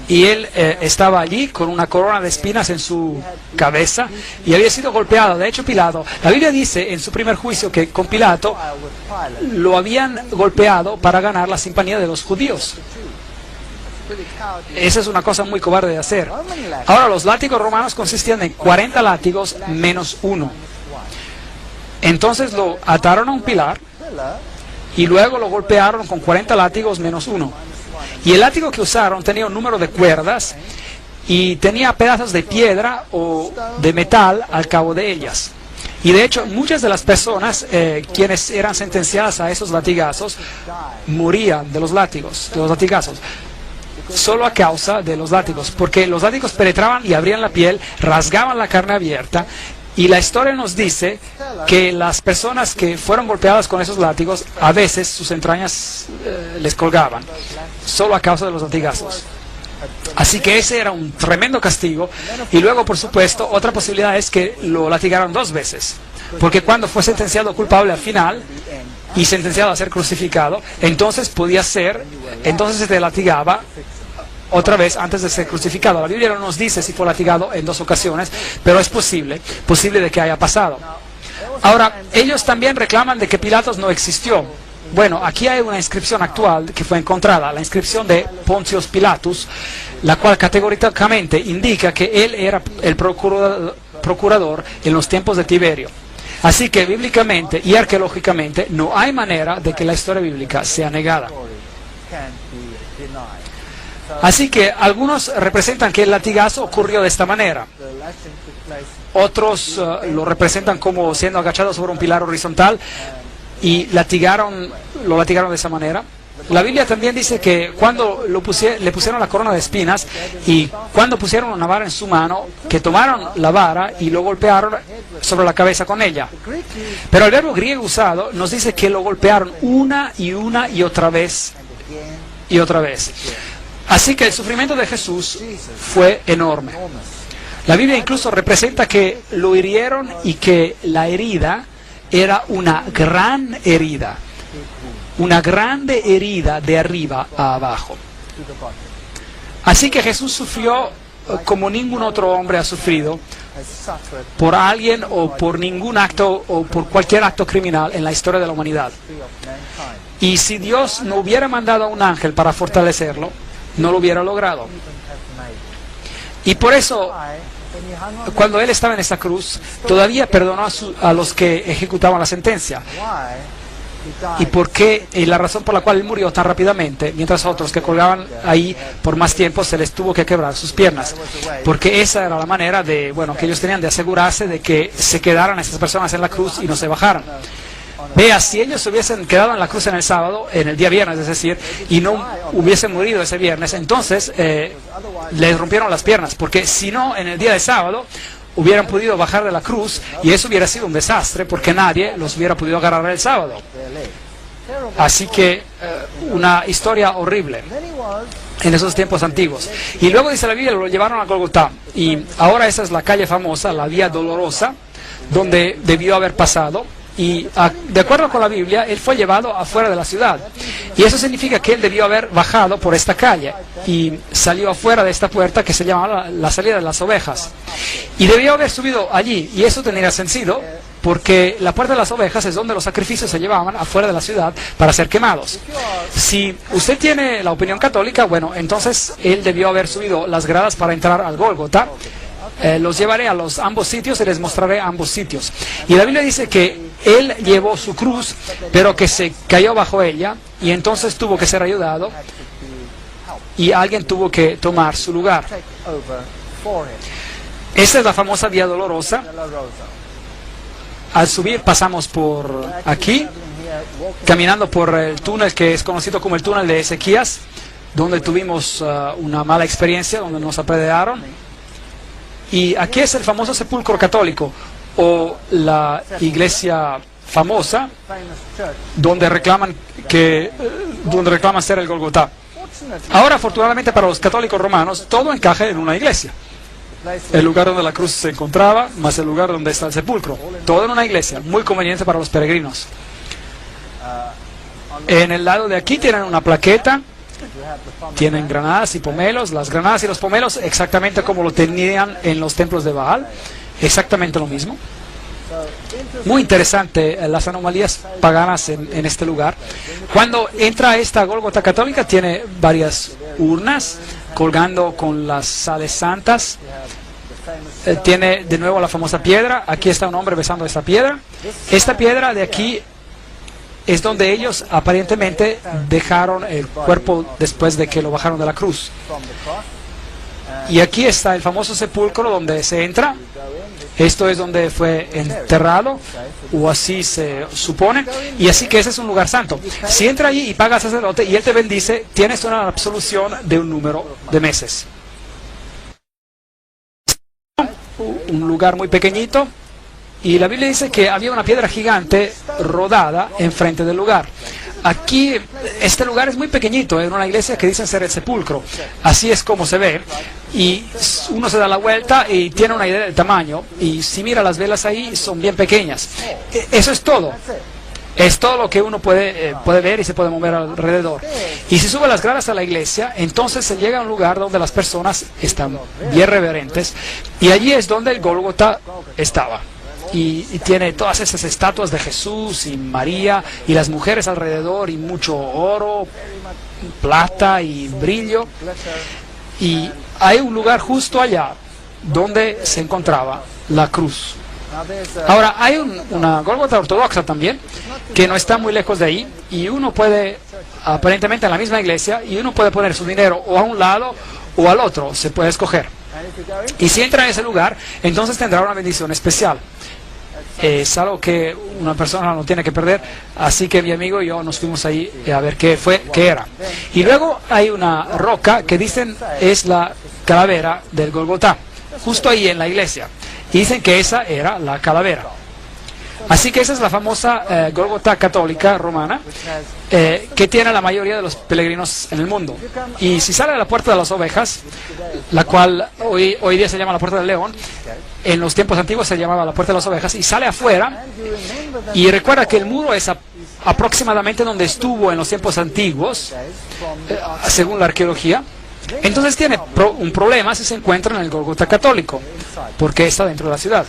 Y él estaba allí con una corona de espinas en su cabeza y había sido golpeado. De hecho, Pilato, la Biblia dice en su primer juicio que con Pilato lo habían golpeado para ganar la simpatía de los judíos. Esa es una cosa muy cobarde de hacer. Ahora, los látigos romanos consistían en 40 látigos menos uno. Entonces lo ataron a un pilar y luego lo golpearon con 40 látigos menos uno. Y el látigo que usaron tenía un número de cuerdas y tenía pedazos de piedra o de metal al cabo de ellas. Y de hecho, muchas de las personas quienes eran sentenciadas a esos latigazos morían de los latigazos, solo a causa de los látigos, porque los látigos penetraban y abrían la piel, rasgaban la carne abierta. Y la historia nos dice que las personas que fueron golpeadas con esos látigos, a veces sus entrañas les colgaban, solo a causa de los latigazos. Así que ese era un tremendo castigo. Y luego, por supuesto, otra posibilidad es que lo latigaron 2 veces. Porque cuando fue sentenciado culpable al final y sentenciado a ser crucificado, entonces se te latigaba otra vez antes de ser crucificado. La Biblia no nos dice si fue latigado en 2 ocasiones, pero es posible de que haya pasado. Ahora, ellos también reclaman de que Pilatos no existió. Bueno, aquí hay una inscripción actual que fue encontrada, la inscripción de Pontius Pilatus, la cual categóricamente indica que él era el procurador en los tiempos de Tiberio. Así que bíblicamente y arqueológicamente no hay manera de que la historia bíblica sea negada. Así que algunos representan que el latigazo ocurrió de esta manera. Otros lo representan como siendo agachado sobre un pilar horizontal y lo latigaron de esa manera. La Biblia también dice que cuando le pusieron la corona de espinas y cuando pusieron una vara en su mano, que tomaron la vara y lo golpearon sobre la cabeza con ella. Pero el verbo griego usado nos dice que lo golpearon una y otra vez y otra vez. Así que el sufrimiento de Jesús fue enorme. La Biblia incluso representa que lo hirieron y que la herida era una gran herida. Una grande herida de arriba a abajo. Así que Jesús sufrió como ningún otro hombre ha sufrido por alguien o por ningún acto o por cualquier acto criminal en la historia de la humanidad. Y si Dios no hubiera mandado a un ángel para fortalecerlo, no lo hubiera logrado. Y por eso, cuando Él estaba en esa cruz, todavía perdonó a los que ejecutaban la sentencia. ¿Y por qué? Y la razón por la cual Él murió tan rápidamente, mientras otros que colgaban ahí por más tiempo se les tuvo que quebrar sus piernas. Porque esa era la manera que ellos tenían de asegurarse de que se quedaran esas personas en la cruz y no se bajaran. Vea, si ellos hubiesen quedado en la cruz en el sábado, en el día viernes, es decir, y no hubiesen morido ese viernes, entonces les rompieron las piernas, porque si no, en el día de sábado hubieran podido bajar de la cruz y eso hubiera sido un desastre, porque nadie los hubiera podido agarrar el sábado. Así que una historia horrible en esos tiempos antiguos. Y luego dice la Biblia, lo llevaron a Golgotá, y ahora esa es la calle famosa, la Vía Dolorosa, donde debió haber pasado. Y de acuerdo con la Biblia, él fue llevado afuera de la ciudad. Y eso significa que él debió haber bajado por esta calle y salió afuera de esta puerta que se llamaba la salida de las ovejas. Y debió haber subido allí. Y eso tendría sentido, porque la puerta de las ovejas es donde los sacrificios se llevaban afuera de la ciudad para ser quemados. Si usted tiene la opinión católica, bueno, entonces él debió haber subido las gradas para entrar al Gólgota. Los llevaré a ambos sitios y les mostraré ambos sitios. Y la Biblia dice que él llevó su cruz, pero que se cayó bajo ella y entonces tuvo que ser ayudado y alguien tuvo que tomar su lugar. Esa es la famosa Vía Dolorosa. Al subir pasamos por aquí, caminando por el túnel que es conocido como el túnel de Ezequías, donde tuvimos una mala experiencia, donde nos apedrearon. Y aquí es el famoso sepulcro católico, o la iglesia famosa, donde reclaman ser el Golgotá. Ahora, afortunadamente para los católicos romanos, todo encaja en una iglesia. El lugar donde la cruz se encontraba, más el lugar donde está el sepulcro. Todo en una iglesia, muy conveniente para los peregrinos. En el lado de aquí tienen una plaqueta, tienen granadas y pomelos. Las granadas y los pomelos exactamente como lo tenían en los templos de Baal, exactamente lo mismo. Muy interesante las anomalías paganas en este lugar. Cuando entra a esta Gólgota católica tiene varias urnas colgando con las sales santas. Tiene de nuevo la famosa piedra. Aquí está un hombre besando esta piedra. Esta piedra de aquí es donde ellos aparentemente dejaron el cuerpo después de que lo bajaron de la cruz. Y aquí está el famoso sepulcro donde se entra. Esto es donde fue enterrado, o así se supone, y así que ese es un lugar santo. Si entra allí y paga al sacerdote y él te bendice, tienes una absolución de un número de meses. Un lugar muy pequeñito, y la Biblia dice que había una piedra gigante rodada enfrente del lugar. Aquí, este lugar es muy pequeñito, en una iglesia que dicen ser el sepulcro. Así es como se ve. Y uno se da la vuelta y tiene una idea del tamaño. Y si mira las velas ahí, son bien pequeñas. Eso es todo. Es todo lo que uno puede ver y se puede mover alrededor. Y si sube las gradas a la iglesia, entonces se llega a un lugar donde las personas están bien reverentes. Y allí es donde el Gólgota estaba. Y tiene todas esas estatuas de Jesús y María y las mujeres alrededor y mucho oro, plata y brillo. Y hay un lugar justo allá donde se encontraba la cruz. Ahora, hay una Gólgota ortodoxa también, que no está muy lejos de ahí, y uno puede, aparentemente en la misma iglesia, y uno puede poner su dinero o a un lado o al otro, se puede escoger. Y si entra en ese lugar, entonces tendrá una bendición especial. Es algo que una persona no tiene que perder, así que mi amigo y yo nos fuimos ahí a ver qué era. Y luego hay una roca que dicen es la calavera del Gólgota, justo ahí en la iglesia. Y dicen que esa era la calavera. Así que esa es la famosa Gólgota católica romana que tiene la mayoría de los peregrinos en el mundo. Y si sale de la Puerta de las Ovejas, la cual hoy día se llama la Puerta del León, en los tiempos antiguos se llamaba la Puerta de las Ovejas, y sale afuera, y recuerda que el muro es aproximadamente donde estuvo en los tiempos antiguos, según la arqueología. Entonces tiene un problema si se encuentra en el Gólgota católico, porque está dentro de la ciudad.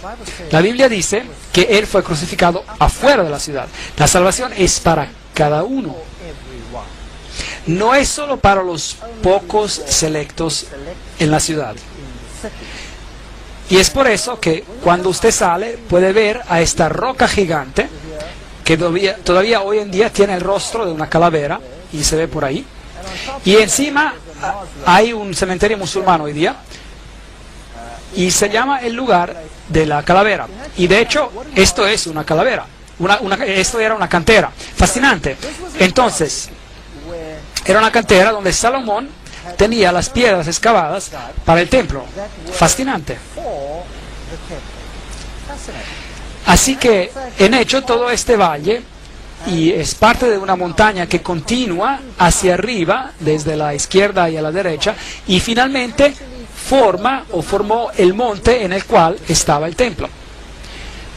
La Biblia dice que Él fue crucificado afuera de la ciudad. La salvación es para cada uno. No es solo para los pocos selectos en la ciudad. Y es por eso que cuando usted sale puede ver a esta roca gigante, que todavía hoy en día tiene el rostro de una calavera, y se ve por ahí. Y encima hay un cementerio musulmán hoy día, y se llama el lugar de la calavera. Y de hecho, esto es una calavera. Esto era una cantera. Fascinante. Entonces, era una cantera donde Salomón tenía las piedras excavadas para el templo. Fascinante. Así que, en hecho, todo este valle, y es parte de una montaña que continúa hacia arriba, desde la izquierda y a la derecha, y finalmente formó el monte en el cual estaba el templo.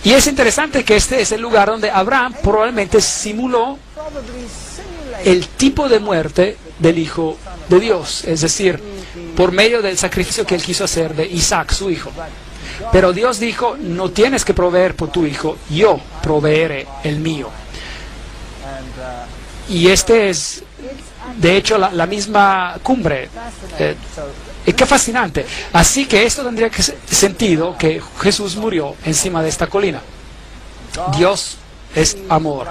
Y es interesante que este es el lugar donde Abraham probablemente simuló el tipo de muerte del Hijo de Dios, es decir, por medio del sacrificio que él quiso hacer de Isaac, su hijo. Pero Dios dijo, no tienes que proveer por tu hijo, yo proveeré el mío. Y este es, de hecho, la misma cumbre. ¡Qué fascinante! Así que esto tendría sentido que Jesús murió encima de esta colina. Dios es amor.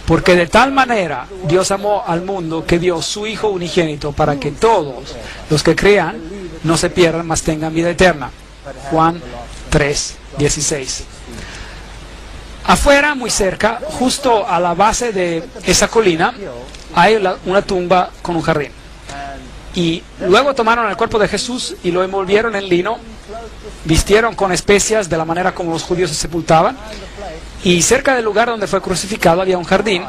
Porque de tal manera Dios amó al mundo que dio su Hijo unigénito para que todos los que crean no se pierdan, mas tengan vida eterna. Juan 3:16. Afuera, muy cerca, justo a la base de esa colina, hay una tumba con un jardín. Y luego tomaron el cuerpo de Jesús y lo envolvieron en lino, vistieron con especias de la manera como los judíos se sepultaban, y cerca del lugar donde fue crucificado había un jardín,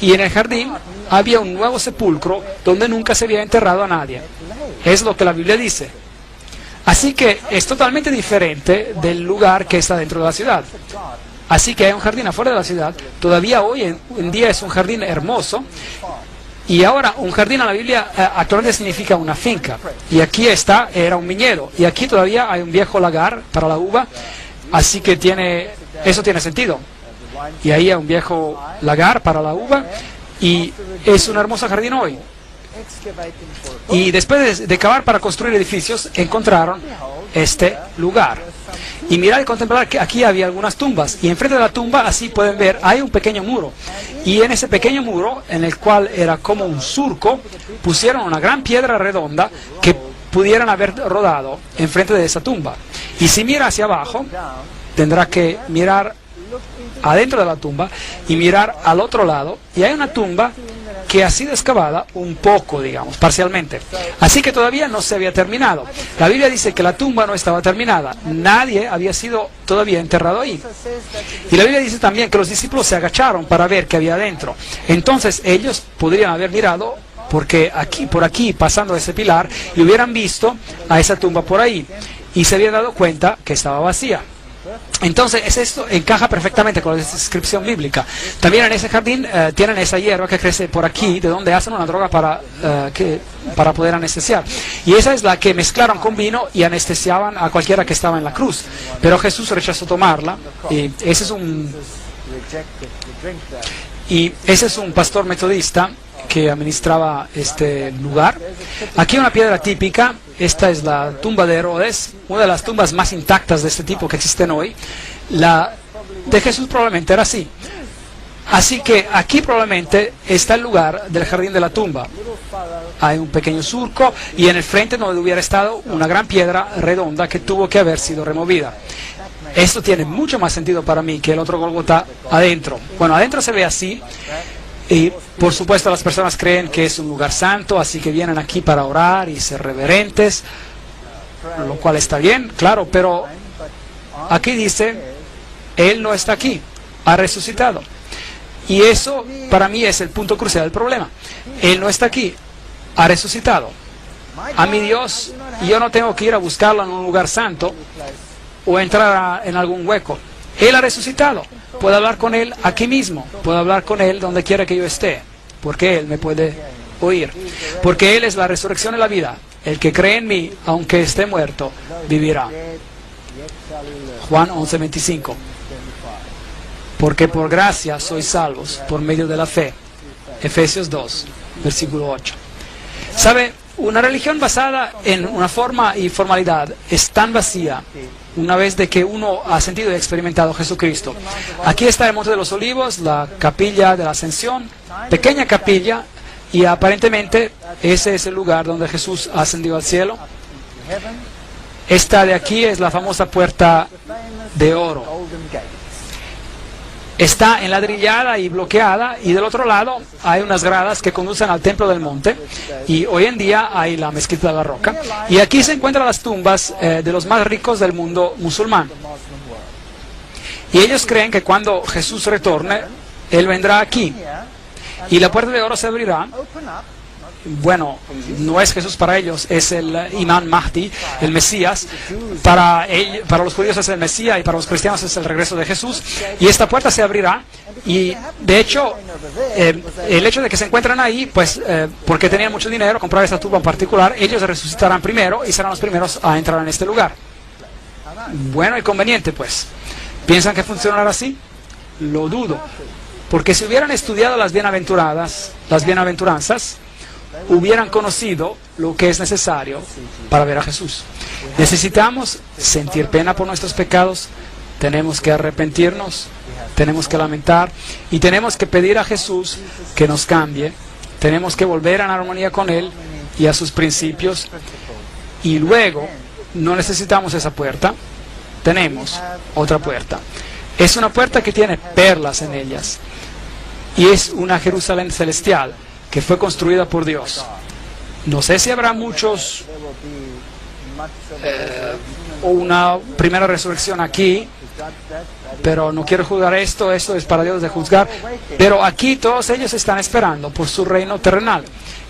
y en el jardín había un nuevo sepulcro donde nunca se había enterrado a nadie. Es lo que la Biblia dice. Así que es totalmente diferente del lugar que está dentro de la ciudad. Así que hay un jardín afuera de la ciudad. Todavía hoy en día es un jardín hermoso. Y ahora un jardín en la Biblia actualmente significa una finca. Y aquí era un viñedo. Y aquí todavía hay un viejo lagar para la uva. Así que eso tiene sentido. Y ahí hay un viejo lagar para la uva. Y es un hermoso jardín hoy. Y después de cavar para construir edificios, encontraron este lugar. Y mirad y contemplar que aquí había algunas tumbas. Y enfrente de la tumba, así pueden ver, hay un pequeño muro. Y en ese pequeño muro, en el cual era como un surco, pusieron una gran piedra redonda que pudieran haber rodado enfrente de esa tumba. Y si mira hacia abajo, tendrá que mirar adentro de la tumba y mirar al otro lado. Y hay una tumba que ha sido excavada un poco, digamos, parcialmente. Así que todavía no se había terminado. La Biblia dice que la tumba no estaba terminada. Nadie había sido todavía enterrado ahí. Y la Biblia dice también que los discípulos se agacharon para ver qué había adentro. Entonces ellos podrían haber mirado por aquí, pasando ese pilar, y hubieran visto a esa tumba por ahí. Y se habían dado cuenta que estaba vacía. Entonces esto encaja perfectamente con la descripción bíblica. También en ese jardín tienen esa hierba que crece por aquí, de donde hacen una droga para poder anestesiar. Y esa es la que mezclaron con vino y anestesiaban a cualquiera que estaba en la cruz. Pero Jesús rechazó tomarla. Y ese es un pastor metodista que administraba este lugar. Aquí una piedra típica. Esta es la tumba de Herodes, una de las tumbas más intactas de este tipo que existen hoy. La de Jesús probablemente era así. Así que aquí probablemente está el lugar del jardín de la tumba. Hay un pequeño surco y en el frente donde hubiera estado una gran piedra redonda que tuvo que haber sido removida. Esto tiene mucho más sentido para mí que el otro Gólgota adentro. Bueno, adentro se ve así. Y por supuesto las personas creen que es un lugar santo, así que vienen aquí para orar y ser reverentes, lo cual está bien, claro, pero aquí dice, Él no está aquí, ha resucitado. Y eso para mí es el punto crucial del problema. Él no está aquí, ha resucitado. A mi Dios, yo no tengo que ir a buscarlo en un lugar santo o entrar en algún hueco. Él ha resucitado. Puedo hablar con Él aquí mismo. Puedo hablar con Él donde quiera que yo esté. Porque Él me puede oír. Porque Él es la resurrección y la vida. El que cree en mí, aunque esté muerto, vivirá. Juan 11:25. Porque por gracia sois salvos por medio de la fe. Efesios 2, versículo 8. ¿Sabe? Una religión basada en una forma y formalidad es tan vacía una vez de que uno ha sentido y experimentado Jesucristo. Aquí está el Monte de los Olivos, la capilla de la Ascensión, pequeña capilla, y aparentemente ese es el lugar donde Jesús ascendió al cielo. Esta de aquí es la famosa puerta de oro. Está enladrillada y bloqueada, y del otro lado hay unas gradas que conducen al templo del monte, y hoy en día hay la mezquita de la roca, y aquí se encuentran las tumbas de los más ricos del mundo musulmán. Y ellos creen que cuando Jesús retorne, Él vendrá aquí, y la puerta de oro se abrirá. Bueno, no es Jesús para ellos, es el Imam Mahdi, el Mesías. Para los judíos es el Mesías y para los cristianos es el regreso de Jesús. Y esta puerta se abrirá y de hecho el hecho de que se encuentran ahí, pues porque tenían mucho dinero, comprar esta tumba en particular, ellos resucitarán primero y serán los primeros a entrar en este lugar. Bueno y conveniente, pues. ¿Piensan que funcionará así? Lo dudo. Porque si hubieran estudiado las bienaventuranzas, hubieran conocido lo que es necesario para ver a Jesús. Necesitamos sentir pena por nuestros pecados, tenemos que arrepentirnos, tenemos que lamentar y tenemos que pedir a Jesús que nos cambie, tenemos que volver en armonía con Él y a sus principios, y luego no necesitamos esa puerta, tenemos otra puerta. Es una puerta que tiene perlas en ellas y es una Jerusalén celestial que fue construida por Dios. No sé si habrá muchos o una primera resurrección aquí, pero no quiero juzgar esto es para Dios de juzgar. Pero aquí todos ellos están esperando por su reino terrenal.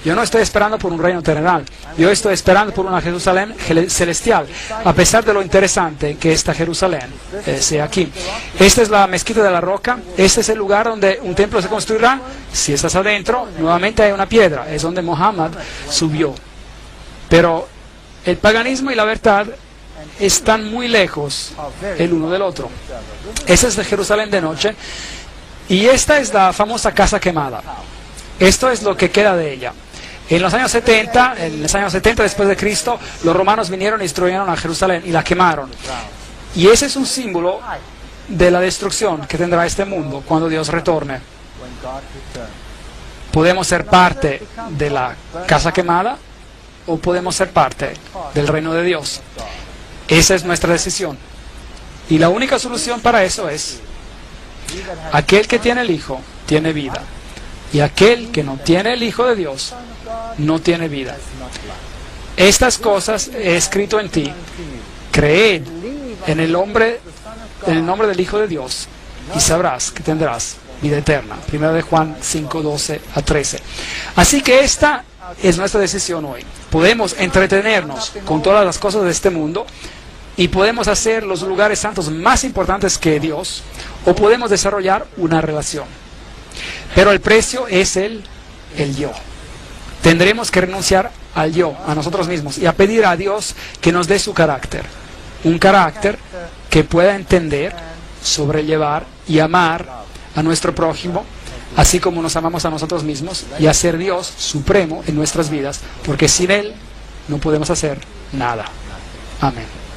Yo no estoy esperando por un reino terrenal, yo estoy esperando por una Jerusalén celestial, a pesar de lo interesante que esta Jerusalén sea aquí. Esta es la mezquita de la roca, este es el lugar donde un templo se construirá. Si estás adentro, nuevamente hay una piedra, es donde Mohammed subió. Pero el paganismo y la verdad están muy lejos el uno del otro. Esa es la Jerusalén de noche, y esta es la famosa casa quemada. Esto es lo que queda de ella. En los años 70 después de Cristo, los romanos vinieron y destruyeron a Jerusalén y la quemaron. Y ese es un símbolo de la destrucción que tendrá este mundo cuando Dios retorne. Podemos ser parte de la casa quemada o podemos ser parte del reino de Dios. Esa es nuestra decisión. Y la única solución para eso es: aquel que tiene el Hijo tiene vida, y aquel que no tiene el Hijo de Dios no tiene vida. Estas cosas he escrito en ti. Creed en el nombre del Hijo de Dios y sabrás que tendrás vida eterna. 1 de Juan 5, 12 a 13. Así que esta es nuestra decisión hoy. Podemos entretenernos con todas las cosas de este mundo y podemos hacer los lugares santos más importantes que Dios, o podemos desarrollar una relación. Pero el precio es el yo. Tendremos que renunciar al yo, a nosotros mismos, y a pedir a Dios que nos dé su carácter. Un carácter que pueda entender, sobrellevar y amar a nuestro prójimo, así como nos amamos a nosotros mismos, y hacer Dios supremo en nuestras vidas, porque sin Él no podemos hacer nada. Amén.